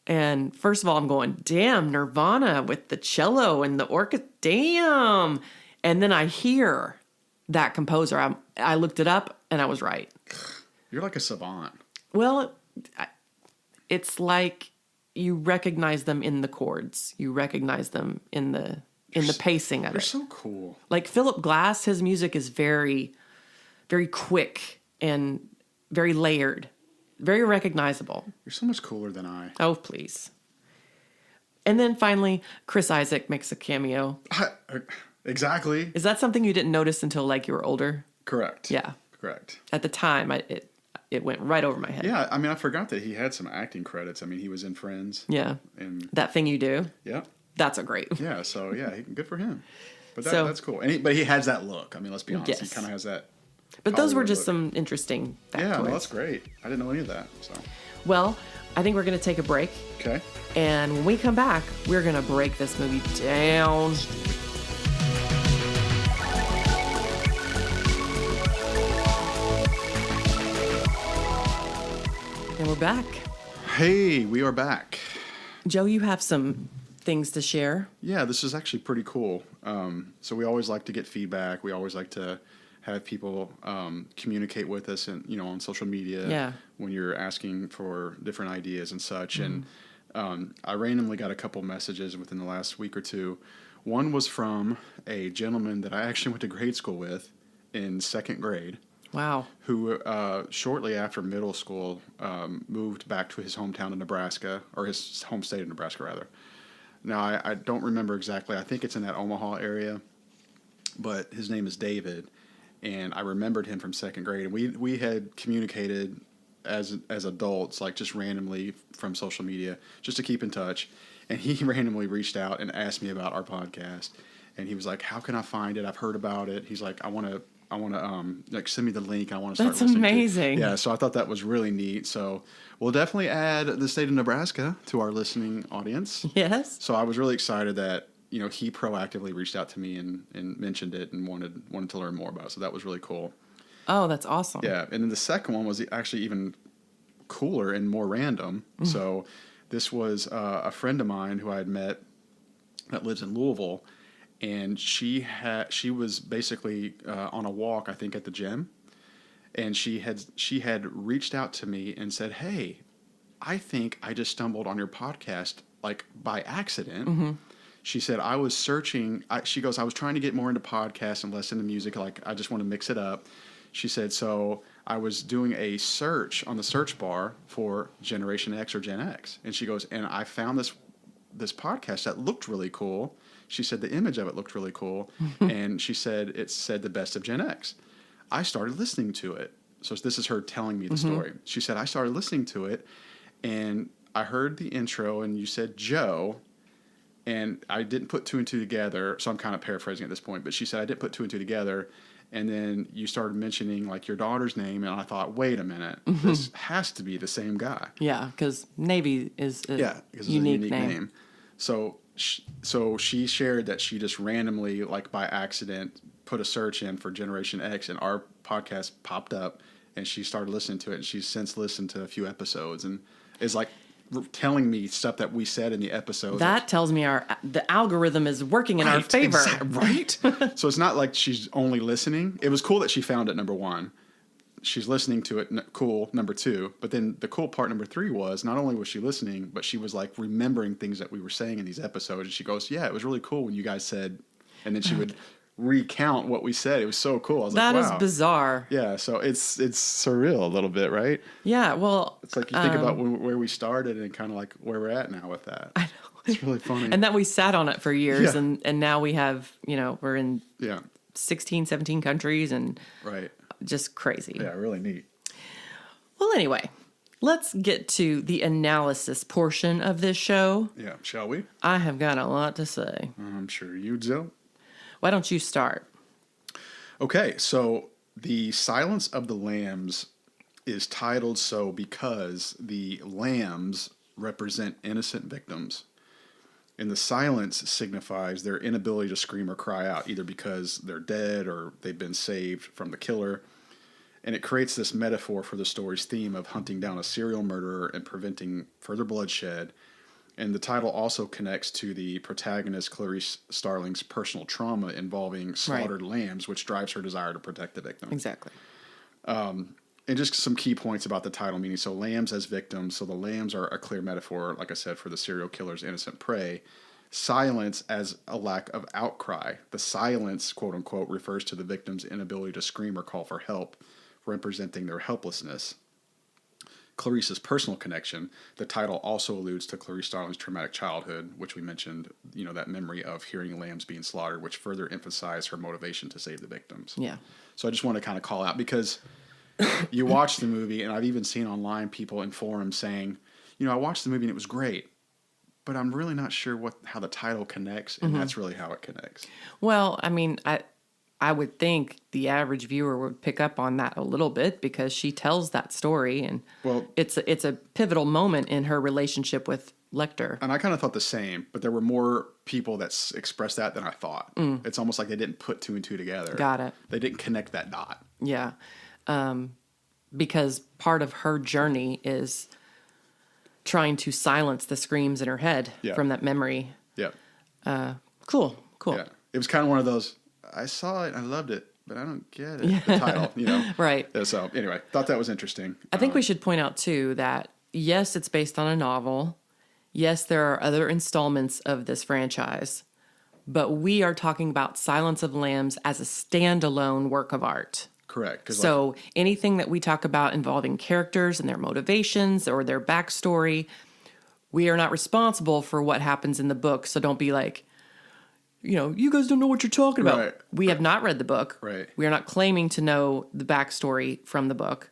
And first of all, I'm going, damn, Nirvana with the cello and the orchestra, damn. And then I hear that composer. I looked it up, and I was right. You're like a savant. Well, it's like you recognize them in the chords. You recognize them in the in the pacing of You're it. so cool. Like Philip Glass, his music is very, very quick and very layered, very recognizable. You're so much cooler than I. Oh, please. And then finally, Chris Isaac makes a cameo. Exactly. Is that something you didn't notice until like you were older? Correct. Yeah. Correct. At the time, it went right over my head. Yeah, I mean, I forgot that he had some acting credits. I mean, he was in Friends. Yeah. And That Thing You Do. yeah. That's a great. Yeah, so yeah, good for him. But So- that's cool. But he has that look. I mean, let's be honest. He Yes. kind of has that. But those were Hollywood just look. some interesting factoids. Yeah, no, that's great. I didn't know any of that. So Well, I think we're going to take a break. okay. And when we come back, we're going to break this movie down. And we're back. Hey, we are back. Joe, you have some things to share. Yeah, this is actually pretty cool. So we always like to get feedback. We always like to have people communicate with us, and on social media. Yeah. When you're asking for different ideas and such. And I randomly got a couple messages within the last week or two. One was from a gentleman that I actually went to grade school with in second grade, Wow. who shortly after middle school moved back to his hometown in Nebraska, or his home state of Nebraska, rather. Now, I don't remember exactly. I think it's in that Omaha area, but his name is David, and I remembered him from second grade. And we had communicated as adults, like just randomly from social media, just to keep in touch. And he randomly reached out and asked me about our podcast, and he was like, "How can I find it? I've heard about it." He's like, I want to like send me the link. I want to start That's listening to it." amazing. Yeah, so I thought that was really neat. So we'll definitely add the state of Nebraska to our listening audience. Yes. So I was really excited that he proactively reached out to me and mentioned it and wanted to learn more about it. So that was really cool. Oh, that's awesome. Yeah, and then the second one was actually even cooler and more random. So this was a friend of mine who I had met that lives in Louisville, and she was basically on a walk, I think, at the gym, and she had reached out to me and said, "Hey, I think I just stumbled on your podcast like by accident." She said, "I was searching." She goes, "I was trying to get more into podcasts and less into music. Like I just want to mix it up." She said, "So I was doing a search on the search bar for Generation X or Gen X," and she goes, "And I found this podcast that looked really cool." She said the image of it looked really cool, and she said it said the best of Gen X. I started listening to it. So this is her telling me the story. She said, "I started listening to it, and I heard the intro, and you said Joe, and I didn't put two and two together." So I'm kind of paraphrasing at this point, but she said, "I didn't put two and two together. And then you started mentioning like your daughter's name, and I thought, wait a minute, this has to be the same guy." Yeah, because Navy is a Because it's unique a unique name. So she shared that she just randomly, like by accident, put a search in for Generation X, and our podcast popped up, and she started listening to it, and she's since listened to a few episodes, and is like telling me stuff that we said in the episode. That tells me the algorithm is working in our favor. Right? So it's not like she's only listening. It was cool that she found it, number one. She's listening to it, cool, number two. But then the cool part, number three, was not only was she listening, but she was like remembering things that we were saying in these episodes. And she goes, "Yeah, it was really cool when you guys said," and then she would recount what we said. It was so cool. I was That like, is wow. bizarre. Yeah, so it's surreal a little bit, right? Yeah, well, It's like you think about where we started and kind of like where we're at now with that. I know. It's really funny. And that we sat on it for years, Yeah. and now we have, we're in Yeah, 16, 17 countries, and right. just crazy. Yeah, really neat. Well, anyway, let's get to the analysis portion of this show. Yeah, shall we? I have got a lot to say. I'm sure you do. Why don't you start? Okay, so The Silence of the Lambs is titled so because the lambs represent innocent victims. And the silence signifies their inability to scream or cry out, either because they're dead or they've been saved from the killer. And it creates this metaphor for the story's theme of hunting down a serial murderer and preventing further bloodshed. And the title also connects to the protagonist, Clarice Starling's personal trauma involving slaughtered lambs, which drives her desire to protect the victim. Exactly. And just some key points about the title meaning. So lambs as victims. So the lambs are a clear metaphor, like I said, for the serial killer's innocent prey. Silence as a lack of outcry. The silence, quote unquote, refers to the victim's inability to scream or call for help, representing their helplessness. Clarice's personal connection. The title also alludes to Clarice Starling's traumatic childhood, which we mentioned, that memory of hearing lambs being slaughtered, which further emphasized her motivation to save the victims. Yeah. So I just want to kind of call out, because you watch the movie, and I've even seen online people in forums saying, I watched the movie and it was great, but I'm really not sure how the title connects, and that's really how it connects. Well, I mean, I would think the average viewer would pick up on that a little bit because she tells that story, and it's a pivotal moment in her relationship with Lecter. And I kind of thought the same, but there were more people that expressed that than I thought. It's almost like they didn't put two and two together. Got it. They didn't connect that dot. Yeah. Because part of her journey is trying to silence the screams in her head from that memory. Yeah. Cool. Yeah. It was kind of one of those, I saw it, I loved it, but I don't get it. The title, Right. So anyway, thought that was interesting. I think we should point out too that yes, it's based on a novel. Yes, there are other installments of this franchise, but we are talking about Silence of the Lambs as a standalone work of art. Correct. So anything that we talk about involving characters and their motivations or their backstory, we are not responsible for what happens in the book. So don't be like, you guys don't know what you're talking about. Right. We have not read the book. Right. We are not claiming to know the backstory from the book.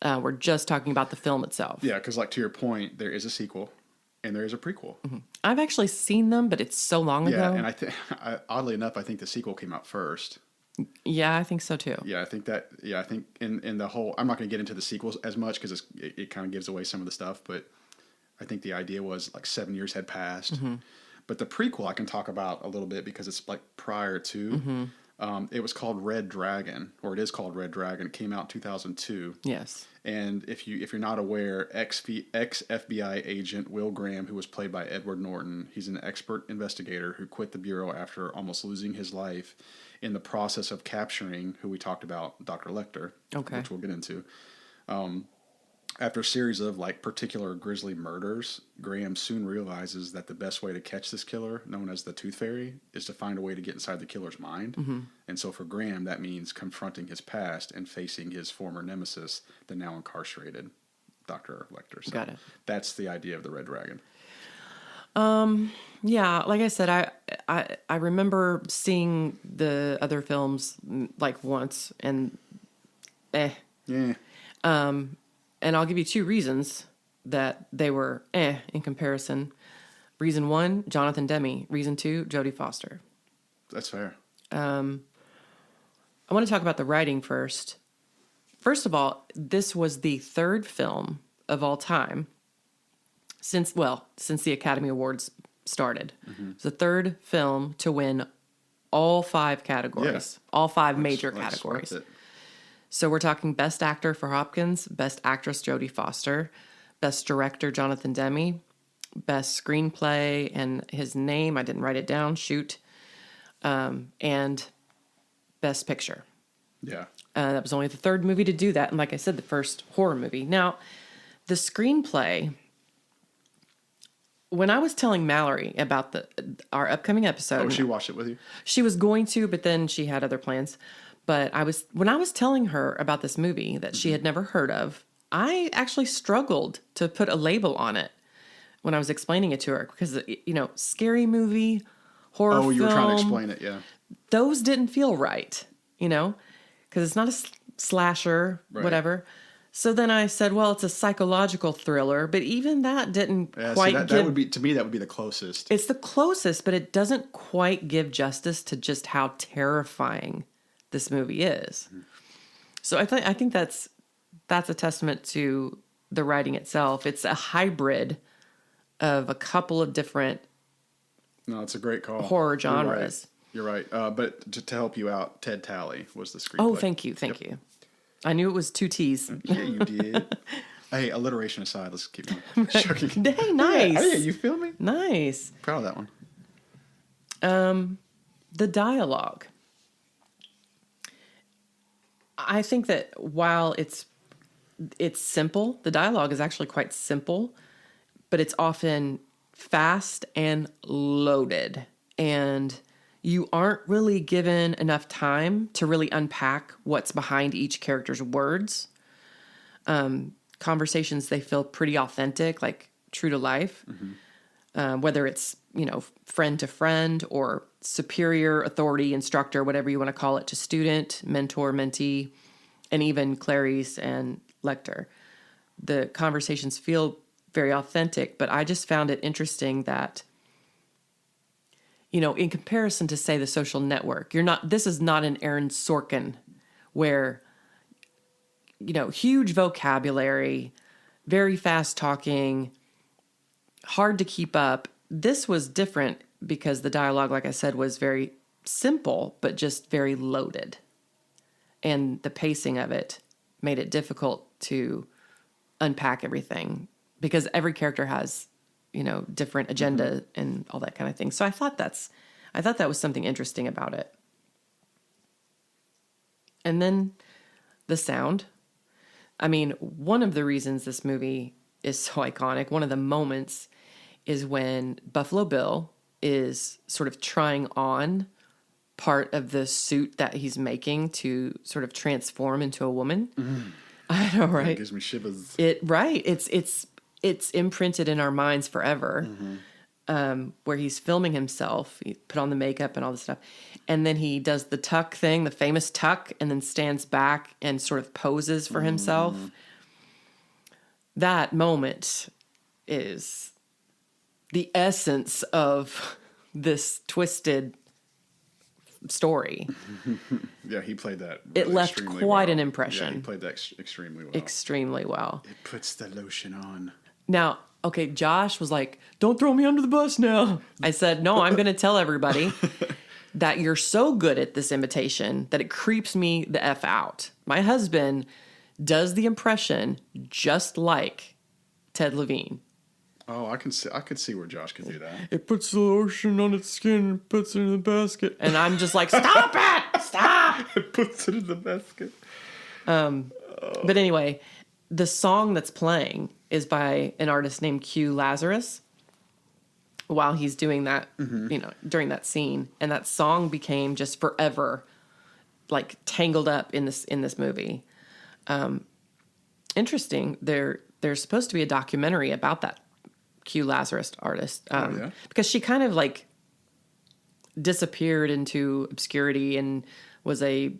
We're just talking about the film itself. Yeah, because to your point, there is a sequel and there is a prequel. Mm-hmm. I've actually seen them, but it's so long ago. Yeah, and I think, oddly enough, I think the sequel came out first. Yeah, I think so too. Yeah, I think in the whole, I'm not going to get into the sequels as much because it kind of gives away some of the stuff, but I think the idea was 7 years had passed. Mm-hmm. But the prequel I can talk about a little bit because it's prior to. Mm-hmm. It was called Red Dragon, or it is called Red Dragon. It came out in 2002. Yes. And if you're not aware, ex FBI agent Will Graham, who was played by Edward Norton, he's an expert investigator who quit the bureau after almost losing his life in the process of capturing, who we talked about, Dr. Lecter, which we'll get into. After a series of particular grisly murders, Graham soon realizes that the best way to catch this killer, known as the Tooth Fairy, is to find a way to get inside the killer's mind. Mm-hmm. And so for Graham, that means confronting his past and facing his former nemesis, the now incarcerated Dr. Lecter. So Got it. That's the idea of the Red Dragon. Yeah, like I said, I remember seeing the other films once and Yeah. And I'll give you two reasons that they were in comparison. Reason one, Jonathan Demme. Reason two, Jodie Foster. That's fair. I want to talk about the writing first. First of all, this was the third film of all time since the Academy Awards started. Mm-hmm. It's the third film to win all 5 categories, all 5 major categories. So we're talking Best Actor for Hopkins, Best Actress Jodie Foster, Best Director Jonathan Demme, Best Screenplay, and his name, I didn't write it down, and Best Picture. Yeah. That was only the third movie to do that, and like I said, the first horror movie. Now, the screenplay, when I was telling Mallory about our upcoming episode... Oh, she watched it with you? She was going to, but then she had other plans. But when I was telling her about this movie that she had never heard of, I actually struggled to put a label on it when I was explaining it to her because, scary movie, horror film. Oh, you were trying to explain it, yeah. Those didn't feel right, because it's not a slasher, whatever. So then I said, well, it's a psychological thriller, but even that didn't quite give... that would be, to me, that would be the closest. It's the closest, but it doesn't quite give justice to just how terrifying this movie is. So I think that's a testament to the writing itself. It's a hybrid of a couple of different it's a great call. Horror genres. You're right. But to help you out, Ted Talley was the screenplay. Oh, thank you. You. I knew it was 2 T's. Yeah, you did. Hey, alliteration aside, let's keep going. Hey, nice. Yeah, you feel me? Nice. Proud of that one. The dialogue. I think that while it's simple, the dialogue is actually quite simple, but it's often fast and loaded, and you aren't really given enough time to really unpack what's behind each character's words. Conversations, they feel pretty authentic, like true to life. Whether it's, friend to friend or superior authority, instructor, whatever you want to call it, to student, mentor, mentee, and even Clarice and Lecter. The conversations feel very authentic, but I just found it interesting that, in comparison to, say, The Social Network, this is not an Aaron Sorkin where, huge vocabulary, very fast talking, hard to keep up. This was different because the dialogue, like I said, was very simple, but just very loaded. And the pacing of it made it difficult to unpack everything because every character has, different agenda and all that kind of thing. So I thought that was something interesting about it. And then the sound. I mean, one of the reasons this movie is so iconic, one of the moments is when Buffalo Bill is sort of trying on part of the suit that he's making to sort of transform into a woman. I know, right? It gives me shivers. It's imprinted in our minds forever. Where he's filming himself, he put on the makeup and all this stuff, and then he does the tuck thing, the famous tuck, and then stands back and sort of poses for himself. That moment is the essence of this twisted story. Yeah, he played that. It left extremely quite well. an impression. Yeah, he played that extremely well. Extremely well. It puts the lotion on. Now, okay, Josh was like, "Don't throw me under the bus now." I said, "No, I'm going to tell everybody that you're so good at this imitation that it creeps me the F out." My husband does the impression just like Ted Levine. Oh, I could see where Josh could do that. It puts the lotion on its skin and puts it in the basket. And I'm just like, "Stop it! Stop!" It puts it in the basket. But anyway, the song that's playing is by an artist named Q Lazarus while he's doing that, during that scene. And that song became just forever, like, tangled up in this movie. Interesting. There's supposed to be a documentary about that Q Lazarus artist. Because she kind of, like, disappeared into obscurity and was a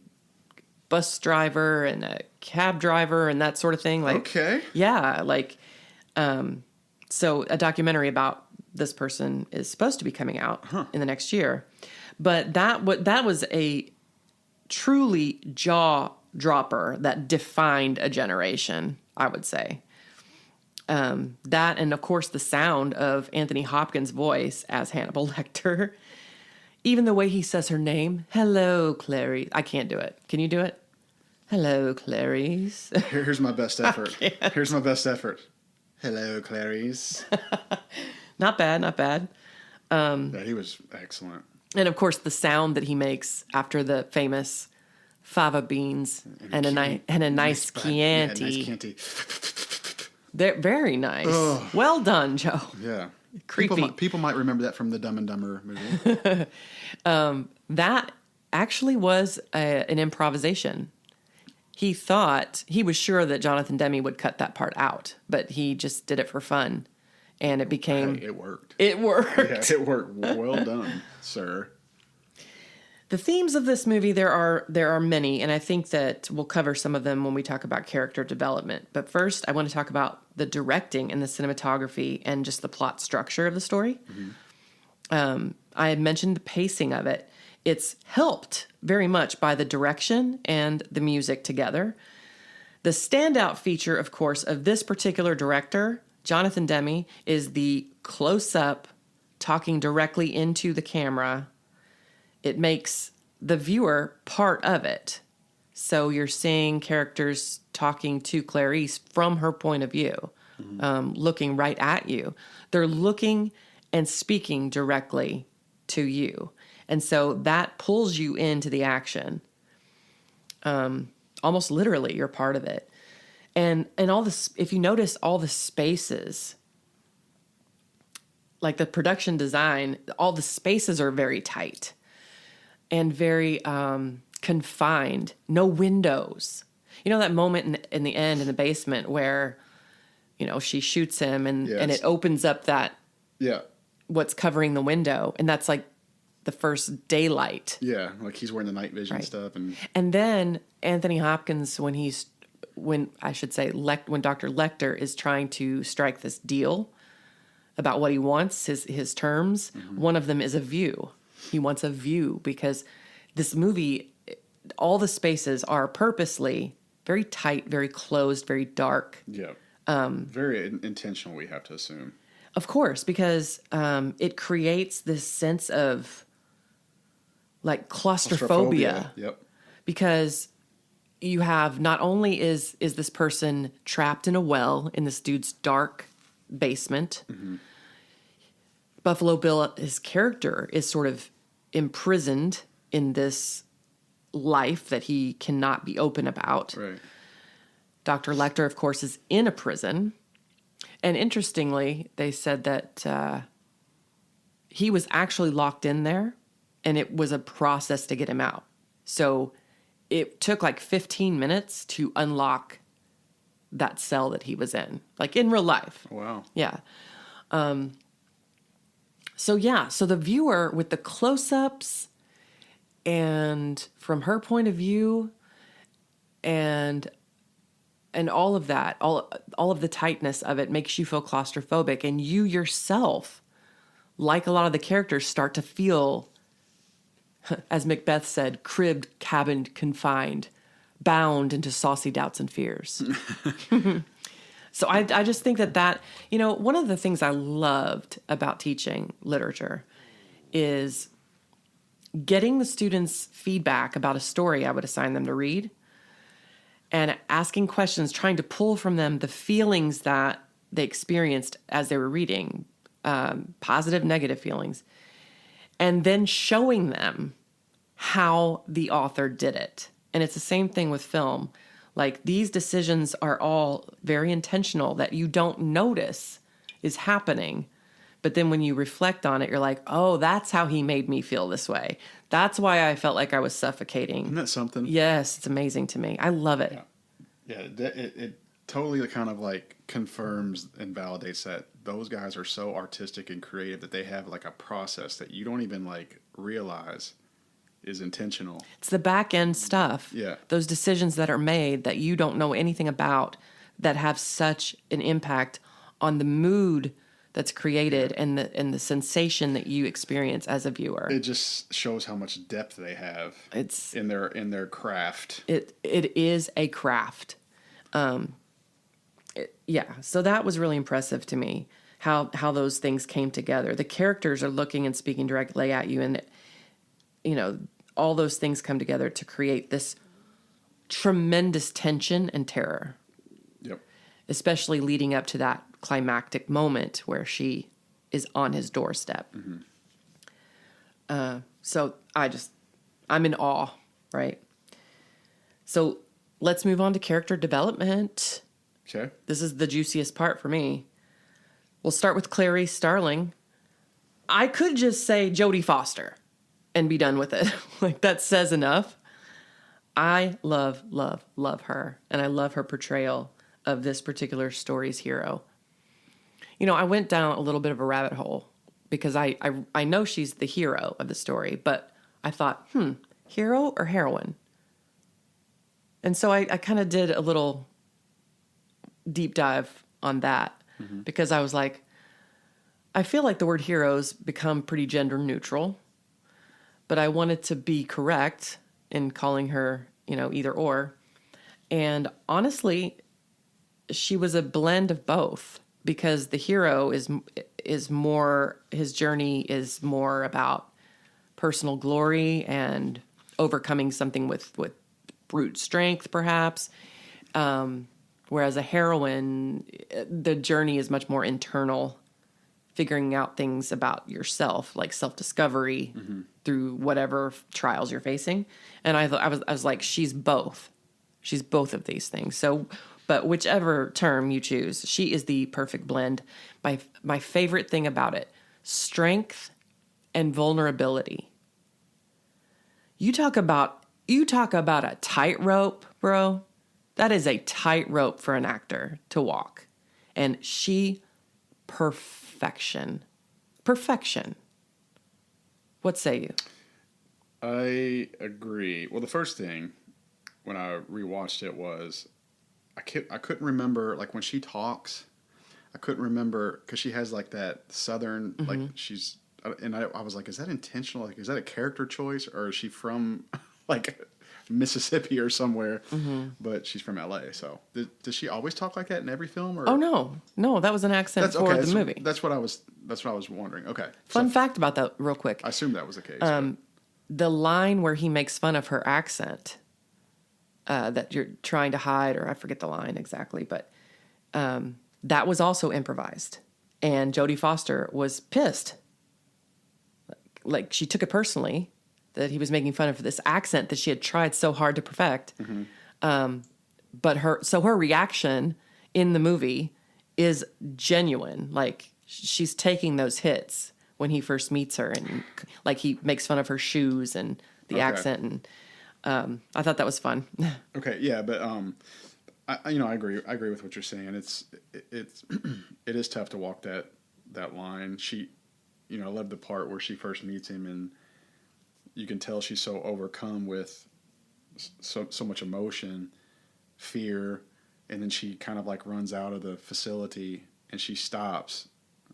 bus driver and a cab driver and that sort of thing. Like, okay. Yeah, like, so a documentary about this person is supposed to be coming out in the next year. But that was a truly jaw dropper that defined a generation, I would say. That, and of course the sound of Anthony Hopkins' voice as Hannibal Lecter. Even the way he says her name, "Hello, Clarice." I can't do it. Can you do it? "Hello, Clarice." Here's my best effort. Here's my best effort. "Hello, Clarice." Not bad, not bad. Yeah, he was excellent. And of course, the sound that he makes after the famous fava beans and a nice Chianti. Yeah, nice Chianti. They're very nice. Ugh. Well done, Joe. Yeah. Creepy. People might remember that from the Dumb and Dumber movie. That actually was an improvisation. He was sure that Jonathan Demme would cut that part out, but he just did it for fun. And it became... Hey, it worked. It worked. Yeah, it worked. Well done, sir. The themes of this movie, there are many, and I think that we'll cover some of them when we talk about character development. But first, I want to talk about the directing and the cinematography and just the plot structure of the story. I had mentioned the pacing of it. It's helped very much by the direction and the music together. The standout feature, of course, of this particular director, Jonathan Demme, is the close-up, talking directly into the camera. It makes the viewer part of it. So you're seeing characters talking to Clarice from her point of view, looking right at you. They're looking and speaking directly to you. And so that pulls you into the action. Almost literally, you're part of it. And all this, if you notice all the spaces, like the production design, all the spaces are very tight and very confined. No windows. You know that moment in the end in the basement where, you know, she shoots him and it opens up that Yeah. what's covering the window, and that's like the first daylight. Yeah, like he's wearing the night vision stuff, And then Anthony Hopkins, when Dr. Lecter is trying to strike this deal about what he wants, his terms, one of them is a view. He wants a view because this movie, all the spaces are purposely very tight, very closed, very dark. Yeah. Very intentional, we have to assume. Of course, because it creates this sense of like claustrophobia. Yep. Because you have, not only is this person trapped in a well in this dude's dark basement, Buffalo Bill, his character, is sort of imprisoned in this life that he cannot be open about. Right. Dr. Lecter, of course, is in a prison. And interestingly, they said that he was actually locked in there, and it was a process to get him out. So it took like 15 minutes to unlock that cell that he was in, like in real life. Wow. Yeah. So the viewer with the close-ups and from her point of view and all of that, all of the tightness of it makes you feel claustrophobic, and you yourself, like a lot of the characters, start to feel, as Macbeth said, cribbed, cabined, confined, bound into saucy doubts and fears. So I just think that, you know, one of the things I loved about teaching literature is getting the students feedback about a story I would assign them to read and asking questions, trying to pull from them the feelings that they experienced as they were reading, positive, negative feelings, and then showing them how the author did it. And it's the same thing with film. Like, these decisions are all very intentional that you don't notice is happening. But then when you reflect on it, you're like, oh, that's how he made me feel this way. That's why I felt like I was suffocating. Isn't that something? Yes, it's amazing to me. I love it. Yeah, it totally kind of like confirms and validates that those guys are so artistic and creative that they have like a process that you don't even like realize is intentional. It's the back end stuff. Yeah. Those decisions that are made that you don't know anything about that have such an impact on the mood that's created and the sensation that you experience as a viewer. It just shows how much depth they have. It's in their craft. It is a craft. So that was really impressive to me, how those things came together. The characters are looking and speaking directly at you, and you know, all those things come together to create this tremendous tension and terror. Yep. Especially leading up to that climactic moment where she is on his doorstep. So I'm in awe, right? So let's move on to character development. Okay. This is the juiciest part for me. We'll start with Clarice Starling. I could just say Jodie Foster and be done with it. Like, that says enough. I love, love, love her. And I love her portrayal of this particular story's hero. You know, I went down a little bit of a rabbit hole because I know she's the hero of the story, but I thought, hero or heroine? And so I kind of did a little deep dive on that because I was like, I feel like the word heroes become pretty gender neutral, but I wanted to be correct in calling her, you know, either or. And honestly, she was a blend of both, because the hero is more, his journey is more about personal glory and overcoming something with brute strength, perhaps. Whereas a heroine, the journey is much more internal, figuring out things about yourself, like self-discovery through whatever trials you're facing. And I was like, she's both. She's both of these things. So, but whichever term you choose, she is the perfect blend. My favorite thing about it, strength and vulnerability. You talk about a tightrope, bro. That is a tightrope for an actor to walk. And she, perfection. Perfection. What say you? I agree. Well, the first thing when I rewatched it was I couldn't remember, like, when she talks. I couldn't remember because she has like that southern, like, she's, and I was like, is that intentional? Like, is that a character choice, or is she from like Mississippi or somewhere? But she's from LA. So does she always talk like that in every film? Or Oh no, that was an accent for the movie. That's what I was wondering. Okay. Fun fact about that, real quick. I assumed that was the case. The line where he makes fun of her accent that you're trying to hide, or I forget the line exactly, but that was also improvised. And Jodie Foster was pissed. Like, she took it personally that he was making fun of this accent that she had tried so hard to perfect. But her reaction in the movie is genuine. Like, she's taking those hits when he first meets her, and like, he makes fun of her shoes and the accent, and I thought that was fun. Okay, yeah, but I agree. I agree with what you're saying. It is tough to walk that line. I love the part where she first meets him, and you can tell she's so overcome with so much emotion, fear, and then she kind of like runs out of the facility, and she stops.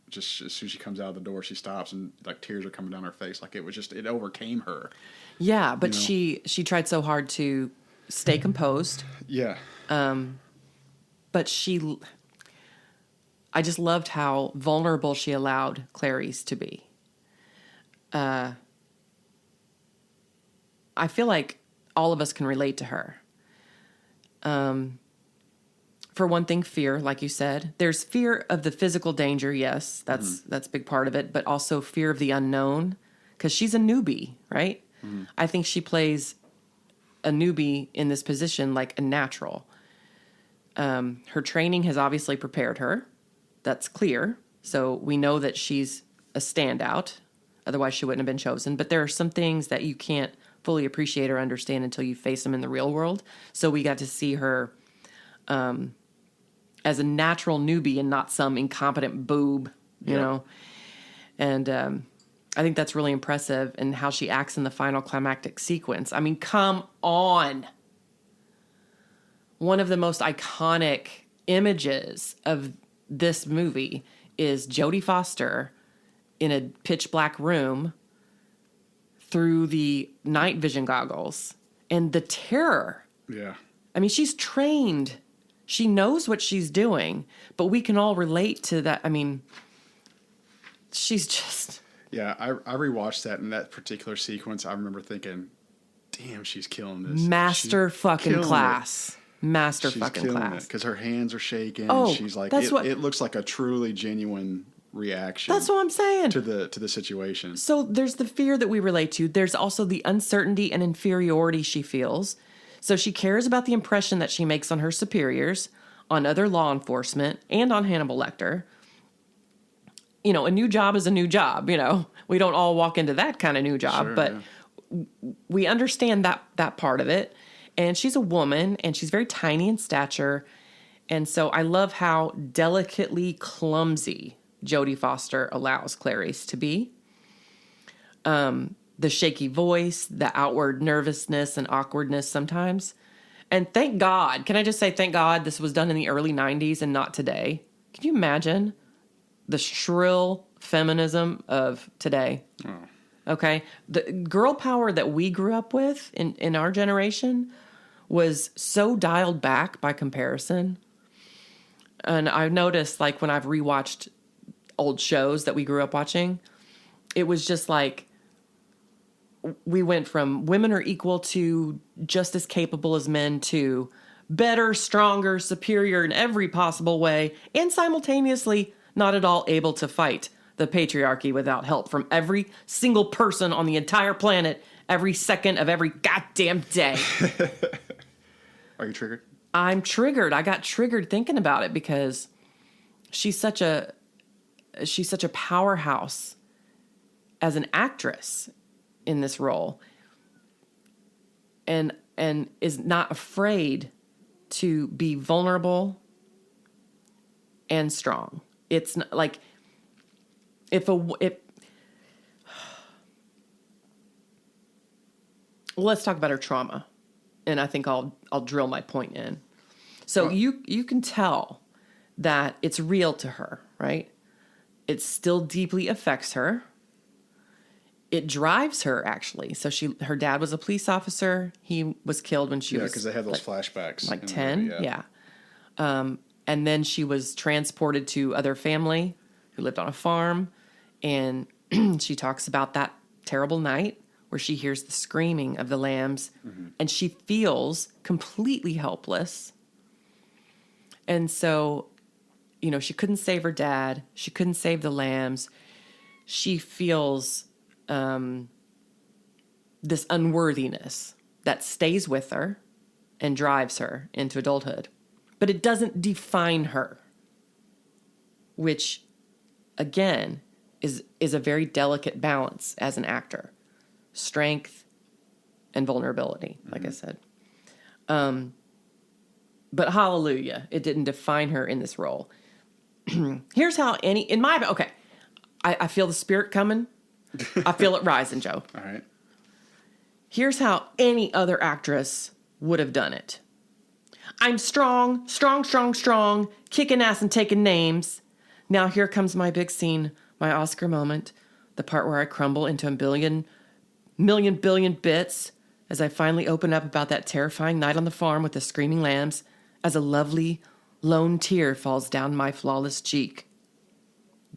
Just as soon as she comes out of the door, she stops, and like tears are coming down her face. Like, it overcame her. Yeah, but she tried so hard to stay composed. Yeah. But I just loved how vulnerable she allowed Clarice to be. I feel like all of us can relate to her. For one thing, fear, like you said. There's fear of the physical danger, yes, that's a big part of it, but also fear of the unknown, because she's a newbie, right? I think she plays a newbie in this position like a natural. Her training has obviously prepared her. That's clear. So we know that she's a standout. Otherwise, she wouldn't have been chosen. But there are some things that you can't fully appreciate or understand until you face them in the real world. So we got to see her as a natural newbie and not some incompetent boob, you know. And I think that's really impressive, and how she acts in the final climactic sequence. I mean, come on. One of the most iconic images of this movie is Jodie Foster in a pitch black room through the night vision goggles, and the terror. Yeah. I mean, she's trained. She knows what she's doing, but we can all relate to that. I mean, she's just... Yeah, I rewatched that, in that particular sequence, I remember thinking, damn, she's killing this. Master she's fucking class. Master she's fucking killing class. Because her hands are shaking. Oh, she's like, that's it looks like a truly genuine reaction. That's what I'm saying. To the situation. So there's the fear that we relate to. There's also the uncertainty and inferiority she feels. So she cares about the impression that she makes on her superiors, on other law enforcement, and on Hannibal Lecter. You know, a new job is a new job, you know. We don't all walk into that kind of new job, but we understand that part of it. And she's a woman, and she's very tiny in stature. And so I love how delicately clumsy Jodie Foster allows Clarice to be. The shaky voice, the outward nervousness and awkwardness sometimes. And thank God, can I just say thank God this was done in the early 90s and not today? Can you imagine the shrill feminism of today? Oh. Okay? The girl power that we grew up with in our generation was so dialed back by comparison. And I've noticed, like, when I've rewatched old shows that we grew up watching, it was just like we went from women are equal to just as capable as men to better, stronger, superior in every possible way, and simultaneously not at all able to fight the patriarchy without help from every single person on the entire planet every second of every goddamn day. Are you triggered? I'm triggered. I got triggered thinking about it because she's such a powerhouse as an actress in this role, and is not afraid to be vulnerable and strong. It's not like if let's talk about her trauma, and I think I'll drill my point in. So you can tell that it's real to her, right? It still deeply affects her. It drives her, actually. So her dad was a police officer. He was killed when she was because they have those flashbacks, like in the 10. movie, Yeah. And then she was transported to other family who lived on a farm, and she talks about that terrible night where she hears the screaming of the lambs, and she feels completely helpless. And so, she couldn't save her dad. She couldn't save the lambs. She feels this unworthiness that stays with her and drives her into adulthood. But it doesn't define her, which, again, is a very delicate balance as an actor. Strength and vulnerability, like I said. But hallelujah, it didn't define her in this role. Here's how I feel the spirit coming. I feel it rising, Joe. All right. Here's how any other actress would have done it. I'm strong, kicking ass and taking names. Now here comes my big scene, my Oscar moment, the part where I crumble into a billion bits as I finally open up about that terrifying night on the farm with the screaming lambs, as a lovely, lone tear falls down my flawless cheek.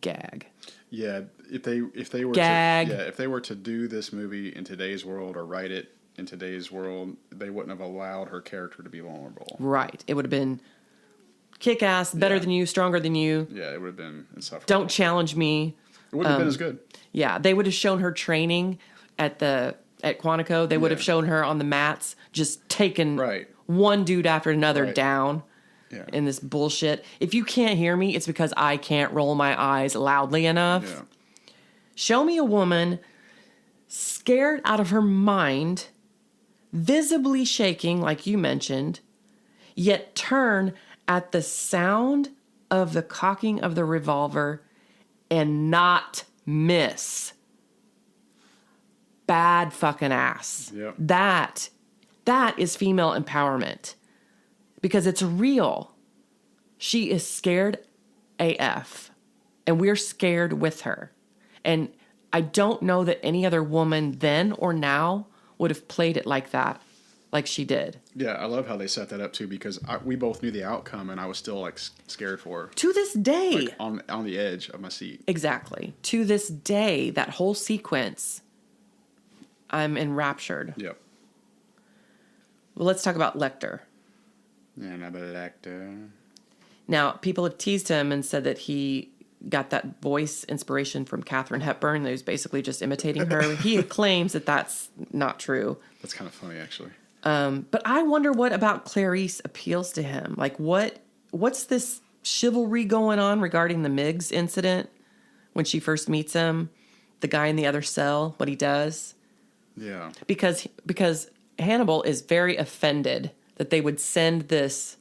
Gag. Yeah, if they were Gag. if they were to do this movie in today's world or write it in today's world, they wouldn't have allowed her character to be vulnerable. Right. It would have been kick ass, better than you, stronger than you. Yeah, it would have been insufferable. Don't challenge me. It wouldn't have been as good. Yeah, they would have shown her training at Quantico. They would have shown her on the mats just taking one dude after another down in this bullshit. If you can't hear me, it's because I can't roll my eyes loudly enough. Yeah. Show me a woman scared out of her mind, visibly shaking, like you mentioned, yet turn at the sound of the cocking of the revolver and not miss. Bad fucking ass. Yep. That is female empowerment, because it's real. She is scared AF, and we're scared with her. And I don't know that any other woman then or now would have played it like that, like she did. Yeah, I love how they set that up too, because we both knew the outcome, and I was still like scared for her. To this day, like on the edge of my seat. Exactly. To this day, that whole sequence, I'm enraptured. Yep. Well, let's talk about Lecter. Yeah, another Lecter. Now, people have teased him and said that he got that voice inspiration from Katharine Hepburn, that he was basically just imitating her. He claims that that's not true. That's kind of funny, actually. But I wonder what about Clarice appeals to him. Like, what's this chivalry going on regarding the Miggs incident when she first meets him? The guy in the other cell, what he does? Yeah. Because Hannibal is very offended that they would send this,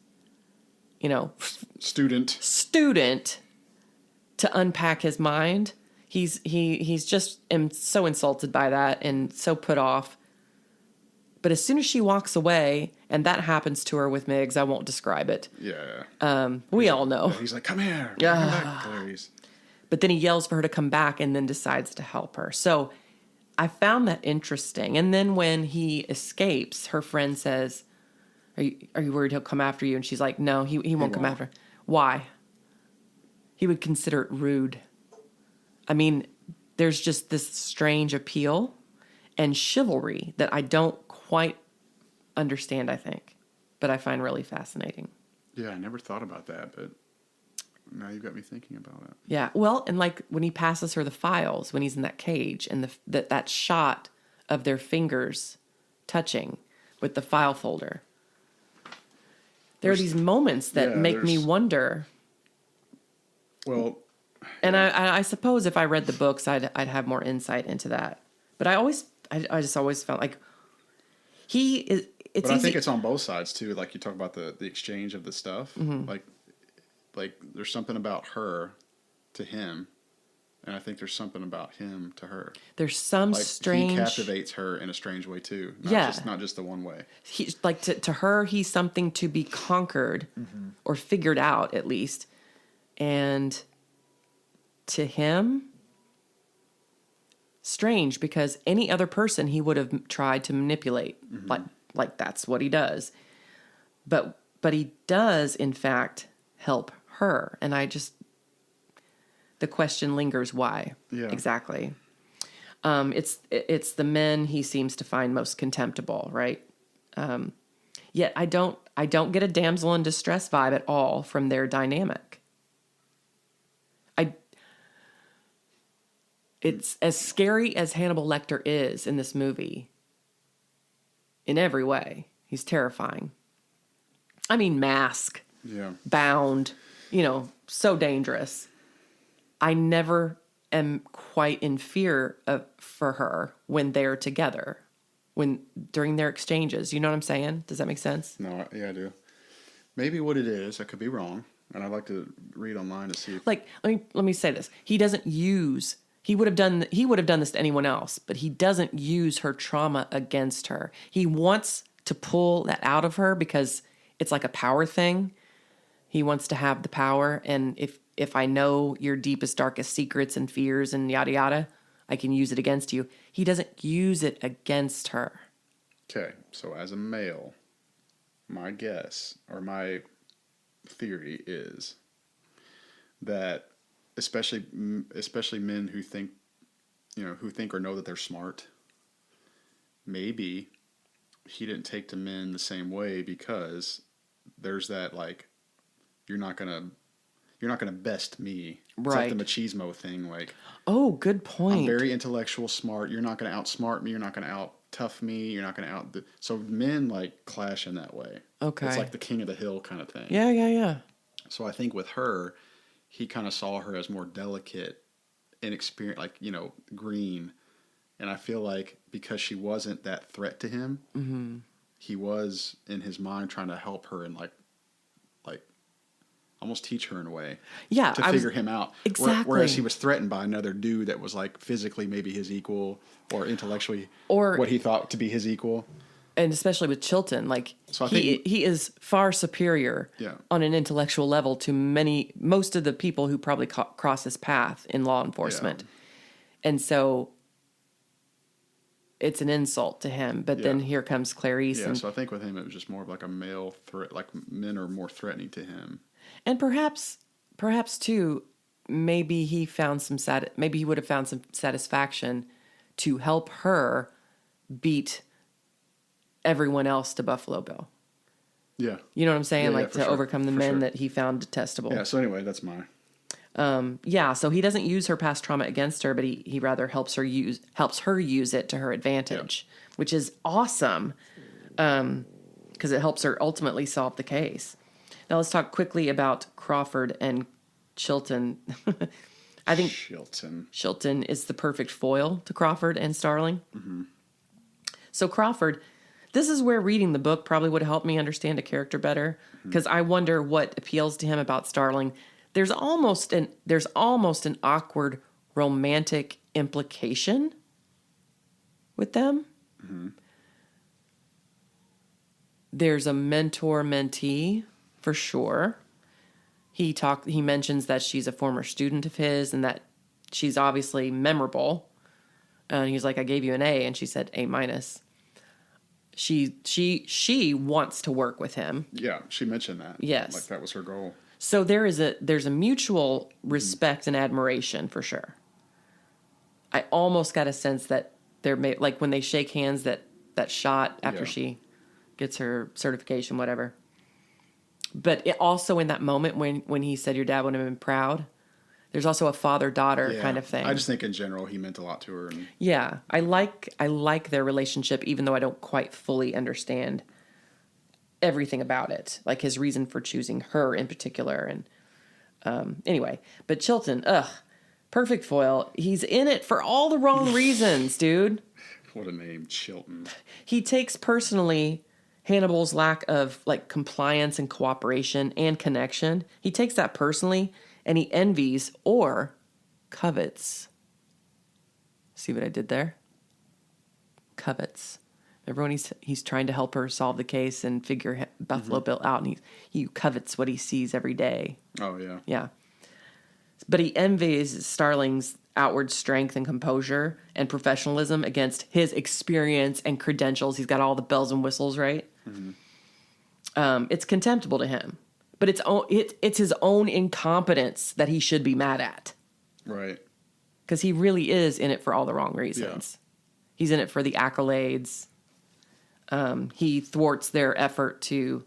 student to unpack his mind. He's just so insulted by that and so put off. But as soon as she walks away, and that happens to her with Miggs, I won't describe it. Yeah. We all know. He's like, come here. Come back, Clarice. But then he yells for her to come back and then decides to help her. So I found that interesting. And then when he escapes, her friend says, Are you worried he'll come after you? And she's like, no, he won't come after. Why? He would consider it rude. I mean, there's just this strange appeal and chivalry that I don't quite understand, I think, but I find really fascinating. Yeah, I never thought about that, but now you've got me thinking about it. Yeah, well, and like when he passes her the files, when he's in that cage, and that shot of their fingers touching with the file folder. There are these moments that make me wonder. Well, And I suppose if I read the books, I'd have more insight into that. But I just always felt like he is. It's But I easy. think it's on both sides too. Like you talk about the exchange of the stuff. Like there's something about her to him, and I think there's something about him to her. There's some Like strange. he captivates her in a strange way too. Not just the one way. He like to her, he's something to be conquered or figured out at least, and to him, strange because any other person he would have tried to manipulate. Like that's what he does. But he does in fact help her, and the question lingers why exactly. It's the men he seems to find most contemptible, right? Yet I don't get a damsel in distress vibe at all from their dynamic. It's as scary as Hannibal Lecter is in this movie. In every way, he's terrifying. I mean, mask, bound, so dangerous. I never am quite in fear for her when they're together, during their exchanges. You know what I'm saying? Does that make sense? No, yeah, I do. Maybe what it is, I could be wrong, and I'd like to read online to see. Like, let me say this: he doesn't use. He would have done this to anyone else, but he doesn't use her trauma against her. He wants to pull that out of her because it's like a power thing. He wants to have the power, and if I know your deepest, darkest secrets and fears and yada yada, I can use it against you. He doesn't use it against her. Okay, so as a male, my guess or my theory is that especially men who think or know that they're smart, maybe he didn't take to men the same way because there's that like you're not gonna best me. It's right. like the machismo thing. Like, oh, good point. I'm very intellectual, smart. You're not gonna outsmart me. You're not gonna out tough me. You're not gonna so men like clash in that way. Okay. It's like the king of the hill kind of thing. Yeah. So I think with her, he kind of saw her as more delicate, inexperienced, like, green. And I feel like because she wasn't that threat to him, he was in his mind trying to help her and like almost teach her in a way. Yeah. To figure him out. Exactly. Whereas he was threatened by another dude that was like physically maybe his equal or intellectually or what he thought to be his equal. And especially with Chilton, like so he is far superior on an intellectual level to most of the people who probably cross his path in law enforcement. Yeah. And so it's an insult to him. But then here comes Clarice. Yeah, so I think with him it was just more of like a male threat, like men are more threatening to him. And perhaps too, maybe he found maybe he would have found some satisfaction to help her beat everyone else to Buffalo Bill. Yeah. You know what I'm saying? Like to overcome the men sure. that he found detestable. Yeah, so anyway, that's my... so he doesn't use her past trauma against her, but he rather helps her use it to her advantage, which is awesome. Because it helps her ultimately solve the case. Now let's talk quickly about Crawford and Chilton. I think Chilton is the perfect foil to Crawford and Starling. Mm-hmm. So Crawford, this is where reading the book probably would help me understand a character better, because I wonder what appeals to him about Starling. There's almost an awkward romantic implication with them. Mm-hmm. There's a mentor-mentee for sure. He mentions that she's a former student of his and that she's obviously memorable. And he's like, I gave you an A, and she said A-. She wants to work with him. Yeah, she mentioned that. Yes. Like that was her goal. So there's a mutual respect and admiration for sure. I almost got a sense that like when they shake hands, that shot after she gets her certification, whatever. But it also in that moment when he said your dad would have been proud, there's also a father-daughter kind of thing. I just think in general he meant a lot to her. And... Yeah, I like their relationship, even though I don't quite fully understand everything about it, like his reason for choosing her in particular. Anyway, but Chilton, perfect foil. He's in it for all the wrong reasons, dude. What a name, Chilton. He takes personally Hannibal's lack of like compliance and cooperation and connection. He takes that personally and he envies or covets. See what I did there? Covets. Remember when he's trying to help her solve the case and figure Buffalo Bill out, and he covets what he sees every day. Oh, yeah. Yeah. But he envies Starling's outward strength and composure and professionalism against his experience and credentials. He's got all the bells and whistles, right? It's contemptible to him. But it's his own incompetence that he should be mad at. Right. Because he really is in it for all the wrong reasons. Yeah. He's in it for the accolades. He thwarts their effort to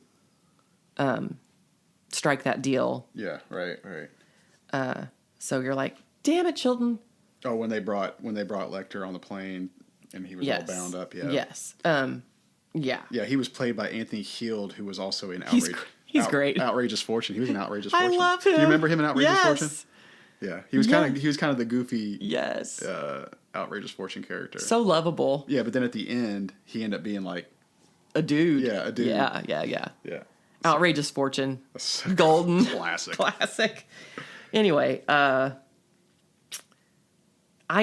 strike that deal. Yeah, right. So you're like, damn it, Chilton. Oh, when they brought Lecter on the plane and he was all bound up, yeah. Yes. Yeah. Yeah, he was played by Anthony Heald, who was also in He's great. Outrageous Fortune. He was in Outrageous Fortune. I love him. Do you remember him in Outrageous Fortune? Yeah, he was kind of the goofy, Outrageous Fortune character. So lovable. Yeah, but then at the end, he ended up being like a dude. Yeah, a dude. Yeah. Outrageous Fortune. So Golden. Classic. Anyway, I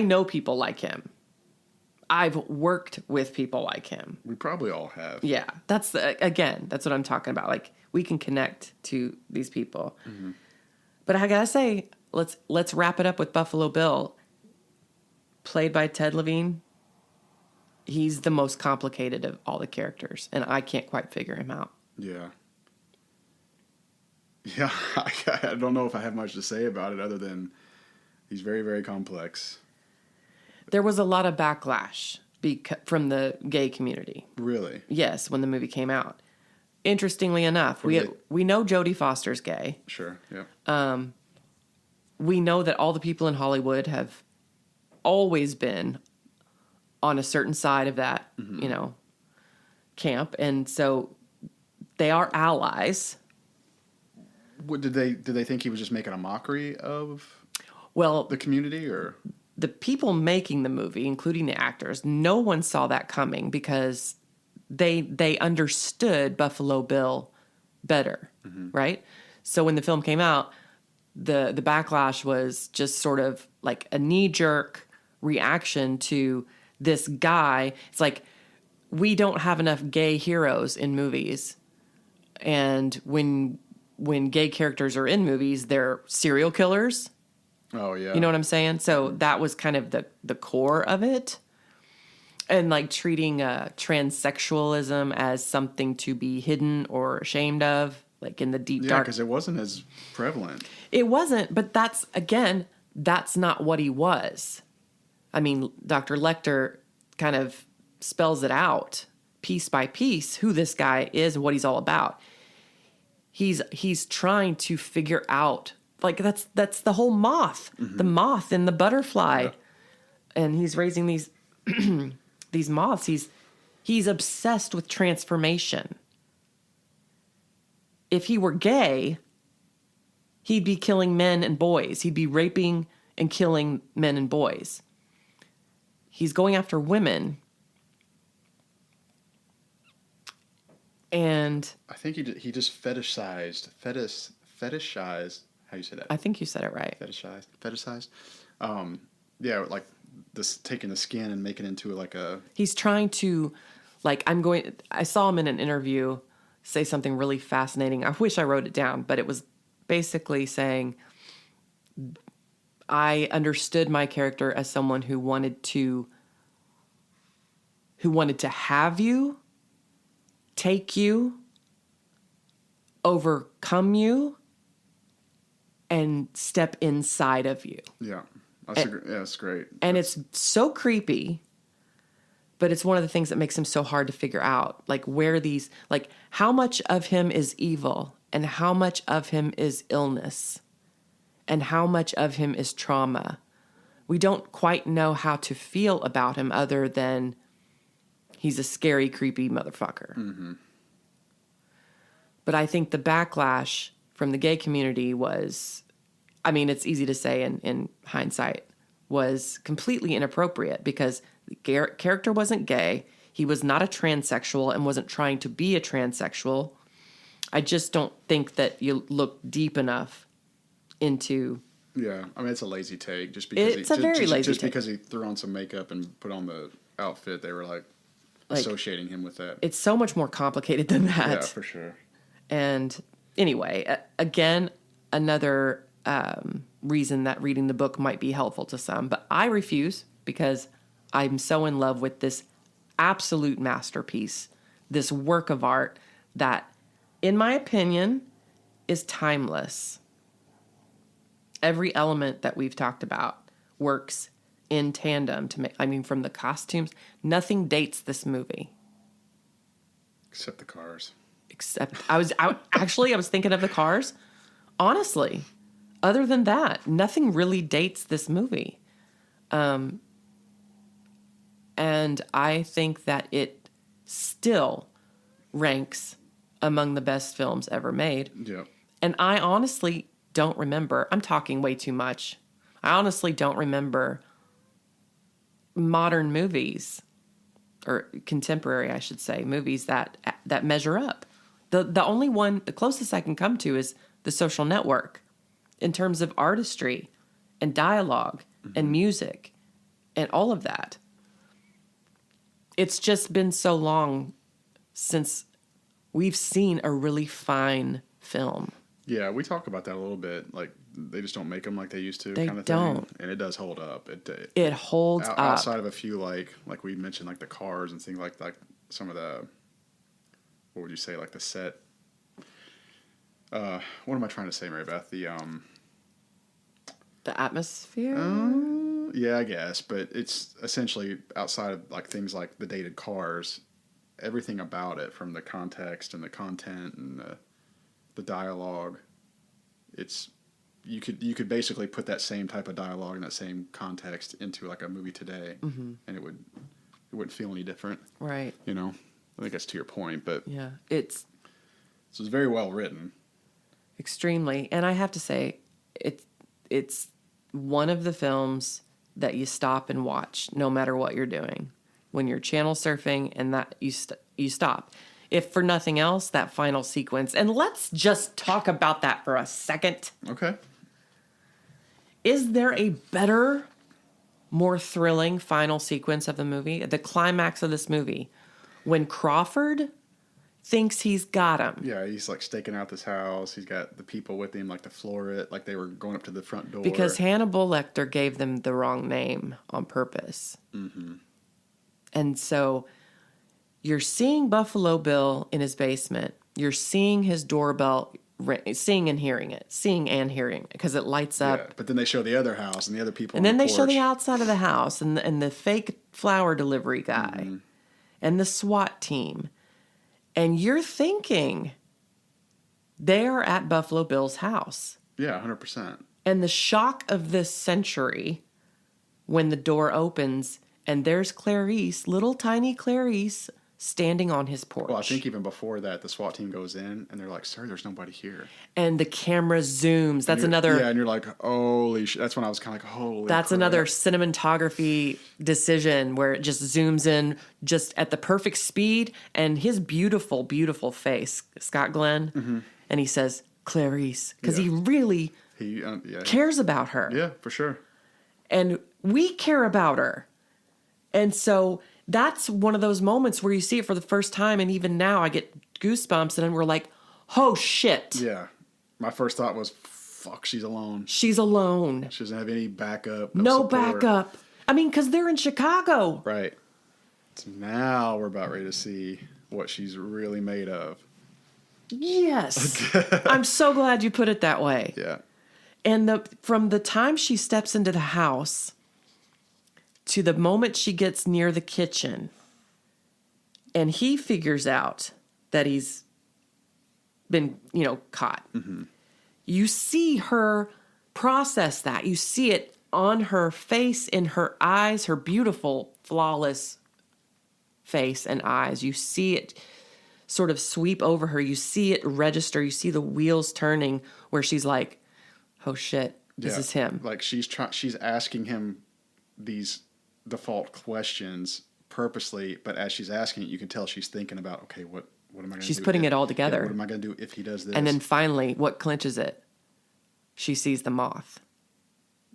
know people like him. I've worked with people like him. We probably all have. Yeah, that's what I'm talking about. Like, we can connect to these people. Mm-hmm. But I gotta say, let's wrap it up with Buffalo Bill, played by Ted Levine. He's the most complicated of all the characters, and I can't quite figure him out. Yeah. Yeah, I don't know if I have much to say about it other than he's very, very complex. There was a lot of backlash from the gay community. Really? Yes, when the movie came out. Interestingly enough, we know Jodie Foster's gay. Sure, yeah. We know that all the people in Hollywood have always been on a certain side of that, camp, and so they are allies. What did they think he was just making a mockery of the community, or the people making the movie, including the actors? No one saw that coming because they understood Buffalo Bill better, right? So when the film came out, the backlash was just sort of like a knee-jerk reaction to this guy. It's like, we don't have enough gay heroes in movies, and when gay characters are in movies, they're serial killers. Oh, yeah. You know what I'm saying? So that was kind of the core of it. And like treating transsexualism as something to be hidden or ashamed of, like in the deep dark. Yeah, because it wasn't as prevalent. It wasn't, but that's not what he was. I mean, Dr. Lecter kind of spells it out piece by piece who this guy is and what he's all about. He's trying to figure out, like, that's the whole moth, the moth and the butterfly, and he's raising these these moths. He's obsessed with transformation. If he were gay, he'd be killing men and boys. He'd be raping and killing men and boys. He's going after women. And I think he just fetishized. How you say that? I think you said it right. Fetishized. Yeah, like this, taking the skin and making it into like a. He's trying to, like, I saw him in an interview say something really fascinating. I wish I wrote it down, but it was basically saying, I understood my character as someone who wanted to have you, take you, overcome you, and step inside of you. Yeah, that's great. And it's so creepy, but it's one of the things that makes him so hard to figure out. Like, how much of him is evil, and how much of him is illness, and how much of him is trauma. We don't quite know how to feel about him other than he's a scary, creepy motherfucker. Mm-hmm. But I think the backlash from the gay community was I mean, it's easy to say in hindsight, was completely inappropriate because the character wasn't gay. He was not a transsexual and wasn't trying to be a transsexual. I just don't think that you look deep enough into. Yeah, I mean, it's a lazy take. Just because It's a very lazy just take. because he threw on some makeup and put on the outfit, they were like associating him with that. It's so much more complicated than that. Yeah, for sure. And anyway, again, another reason that reading the book might be helpful to some, but I refuse because I'm so in love with this absolute masterpiece, this work of art that, in my opinion, is timeless. Every element that we've talked about works in tandem to make, I mean, from the costumes, nothing dates this movie. Except the cars. Except I was thinking of the cars. Honestly, other than that, nothing really dates this movie. And I think that it still ranks among the best films ever made. Yeah. And I honestly don't remember. I'm talking way too much. I honestly don't remember modern movies, or contemporary, I should say, movies that measure up. The only one, the closest I can come to is The Social Network in terms of artistry and dialogue and music and all of that. It's just been so long since we've seen a really fine film. Yeah, we talk about that a little bit. Like, they just don't make them like they used to, They kind of don't. thing. And it does hold up. It holds up. Outside of a few, like we mentioned, like the cars and things like some of the, what would you say, like the set. What am I trying to say, Mary Beth? The atmosphere? yeah, I guess, but it's essentially outside of like things like the dated cars, everything about it, from the context and the content and the dialogue, it's you could basically put that same type of dialogue and that same context into like a movie today, and it wouldn't feel any different, Right. you know. I think that's to your point, but Yeah, it's very well written. extremely, and I have to say, it's one of the films that you stop and watch no matter what you're doing. When you're channel surfing, and that you stop. If for nothing else, that final sequence, and let's just talk about that for a second. Okay. Is there a better, more thrilling final sequence of the movie? The climax of this movie, when Crawford thinks he's got him. Yeah, he's like staking out this house. He's got the people with him, like to floor it, like they were going up to the front door. Because Hannibal Lecter gave them the wrong name on purpose. Mm-hmm. And so you're seeing Buffalo Bill in his basement. You're seeing his doorbell, seeing and hearing it, because it lights up. Yeah, but then they show the other house and the other people. And on then the they show porch. the outside of the house and the fake flower delivery guy and the SWAT team. And you're thinking they are at Buffalo Bill's house. Yeah, 100%. And the shock of this century when the door opens and there's Clarice, little tiny Clarice, standing on his porch. Well, I think even before that, the SWAT team goes in and they're like, "Sir, there's nobody here." And the camera zooms. That's another. Yeah, and you're like, "Holy shit!" That's when I was kind of like, "Holy." That's crap. another cinematography decision where it just zooms in just at the perfect speed, and his beautiful, beautiful face, Scott Glenn, and he says Clarice because he really cares about her. Yeah, for sure. And we care about her. And so that's one of those moments where you see it for the first time, and even now I get goosebumps, and we're like, oh shit. Yeah. My first thought was, fuck, she's alone. She's alone. She doesn't have any backup. No support. backup. I mean, because they're in Chicago. Right. So now we're about ready to see what she's really made of. Yes. I'm so glad you put it that way. Yeah. And from the time she steps into the house to the moment she gets near the kitchen and he figures out that he's been, caught. Mm-hmm. You see her process that. You see it on her face, in her eyes, her beautiful, flawless face and eyes. You see it sort of sweep over her. You see it register. You see the wheels turning where she's like, oh shit, This Yeah. is him. Like she's asking him these default questions purposely, but as she's asking it, you can tell she's thinking about, okay, what am I going to do? She's putting it all together. What am I going to do if he does this? And then finally, what clinches it? She sees the moth.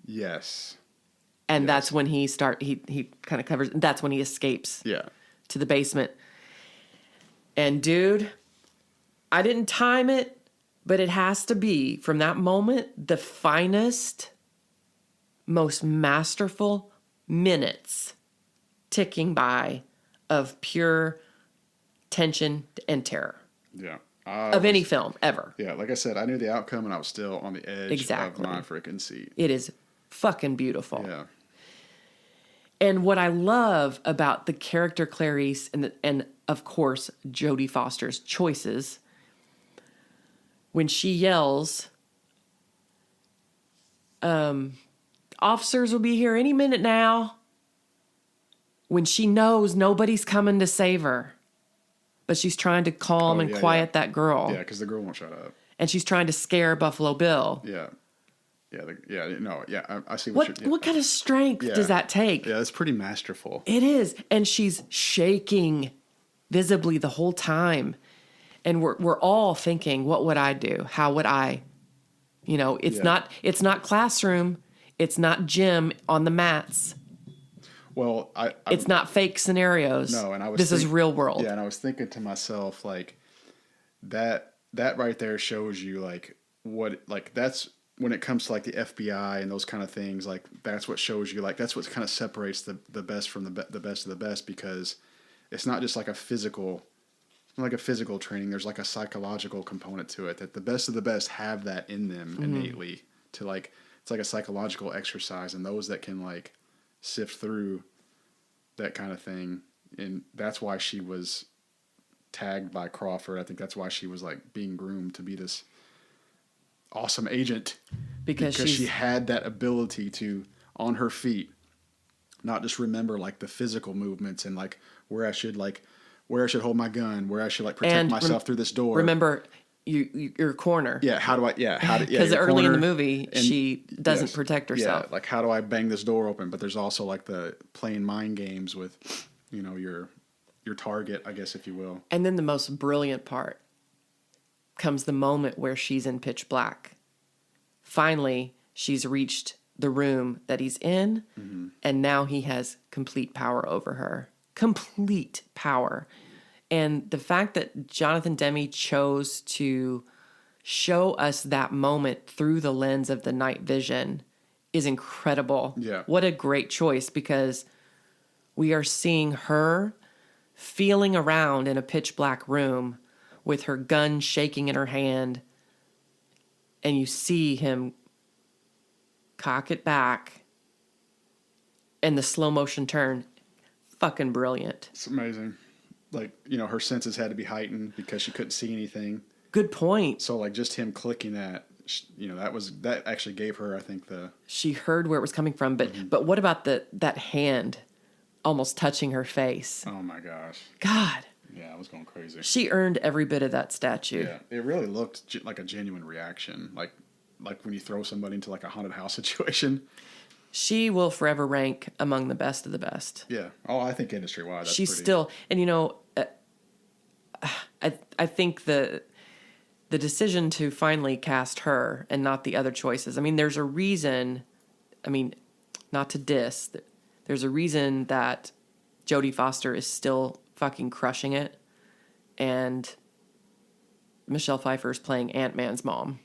Yes. And Yes. that's when he kind of covers, that's when he escapes Yeah. to the basement. And dude, I didn't time it, but it has to be, from that moment, the finest, most masterful minutes ticking by of pure tension and terror Yeah. of any film ever. Yeah, like I said, I knew the outcome and I was still on the edge Exactly. of my freaking seat. It is fucking beautiful. Yeah. And what I love about the character Clarice and of course Jodie Foster's choices, when she yells, officers will be here any minute now, when she knows nobody's coming to save her, but she's trying to calm and quiet that girl. Yeah, because the girl won't shut up. And she's trying to scare Buffalo Bill. Yeah. I see What you're... what kind of strength does that take? Yeah, it's pretty masterful. It is. And she's shaking visibly the whole time. And we're all thinking, what would I do? How would I? You know, it's not classroom. It's not gym on the mats. Well, it's not fake scenarios. No, and I was this is real world. Yeah, and I was thinking to myself, like, that right there shows you, like, what, like, that's when it comes to, like, the FBI and those kind of things, like, that's what shows you, like, that's what kind of separates the best from the best of the best, because it's not just like a physical training. There's like a psychological component to it, that the best of the best have that in them innately, to, like, it's like a psychological exercise, and those that can, like, sift through that kind of thing. And that's why she was tagged by Crawford. I think that's why she was, like, being groomed to be this awesome agent, because she had that ability to, on her feet, not just remember, like, the physical movements and, like, where I should hold my gun, where I should, like, protect myself through this door. Remember your corner. Yeah, because early in the movie she doesn't protect herself. Yeah, like, how do I bang this door open? But there's also, like, the playing mind games with, you know, your target, I guess, if you will. And then the most brilliant part comes the moment where she's in pitch black. Finally, she's reached the room that he's in, and now he has complete power over her. Complete power. And the fact that Jonathan Demme chose to show us that moment through the lens of the night vision is incredible. Yeah. What a great choice, because we are seeing her feeling around in a pitch black room with her gun shaking in her hand, and you see him cock it back and the slow motion turn. Fucking brilliant. It's amazing. Like, you know, her senses had to be heightened because she couldn't see anything. Good point. So, like, just him clicking that, you know, that actually gave her, I think, she heard where it was coming from, but what about that hand almost touching her face? Oh my gosh. God. Yeah, I was going crazy. She earned every bit of that statue. Yeah, it really looked like a genuine reaction, like when you throw somebody into, like, a haunted house situation. She will forever rank among the best of the best. Yeah. Oh, I think industry-wide, that's She's still, and you know, I think the decision to finally cast her and not the other choices. I mean, there's a reason. I mean, not to diss. There's a reason that Jodie Foster is still fucking crushing it, and Michelle Pfeiffer is playing Ant-Man's mom.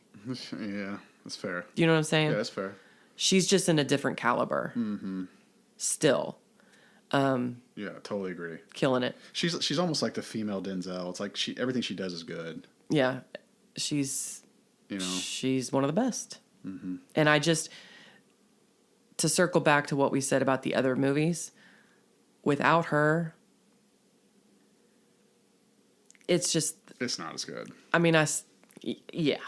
Yeah, that's fair. Do you know what I'm saying? Yeah, that's fair. She's just in a different caliber. Mm-hmm. Still. Yeah, totally agree. Killing it. She's almost like the female Denzel. It's like everything she does is good. Yeah, she's one of the best. Mm-hmm. And I just, to circle back to what we said about the other movies, without her, it's not as good. I mean, yeah.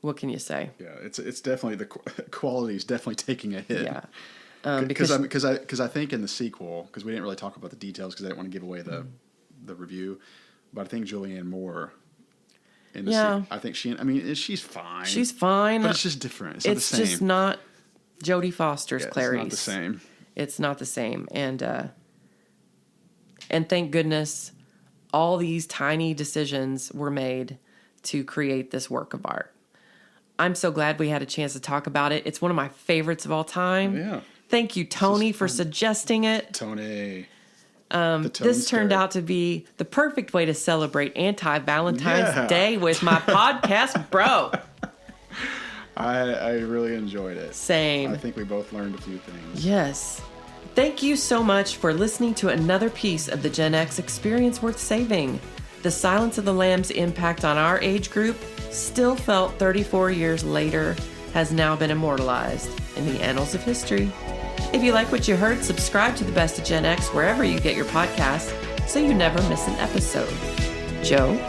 What can you say? Yeah, it's definitely, the quality is definitely taking a hit. Yeah. Because I think in the sequel, because we didn't really talk about the details because I didn't want to give away the review, but I think Julianne Moore in the Yeah. I think she's fine. She's fine. But it's just different. It's not the same. It's just not Jodie Foster's Clarice. It's not the same. It's not the same. And thank goodness all these tiny decisions were made to create this work of art. I'm so glad we had a chance to talk about it. It's one of my favorites of all time. Yeah. Thank you, Tony, for suggesting it. Tony. This turned out to be the perfect way to celebrate Valentine's Day with my podcast, bro. I really enjoyed it. Same. I think we both learned a few things. Yes. Thank you so much for listening to another piece of the Gen X experience worth saving. The Silence of the Lambs' impact on our age group, still felt 34 years later, has now been immortalized in the annals of history. If you like what you heard, subscribe to the Best of Gen X wherever you get your podcasts so you never miss an episode. Joe,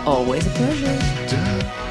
always a pleasure. Duh.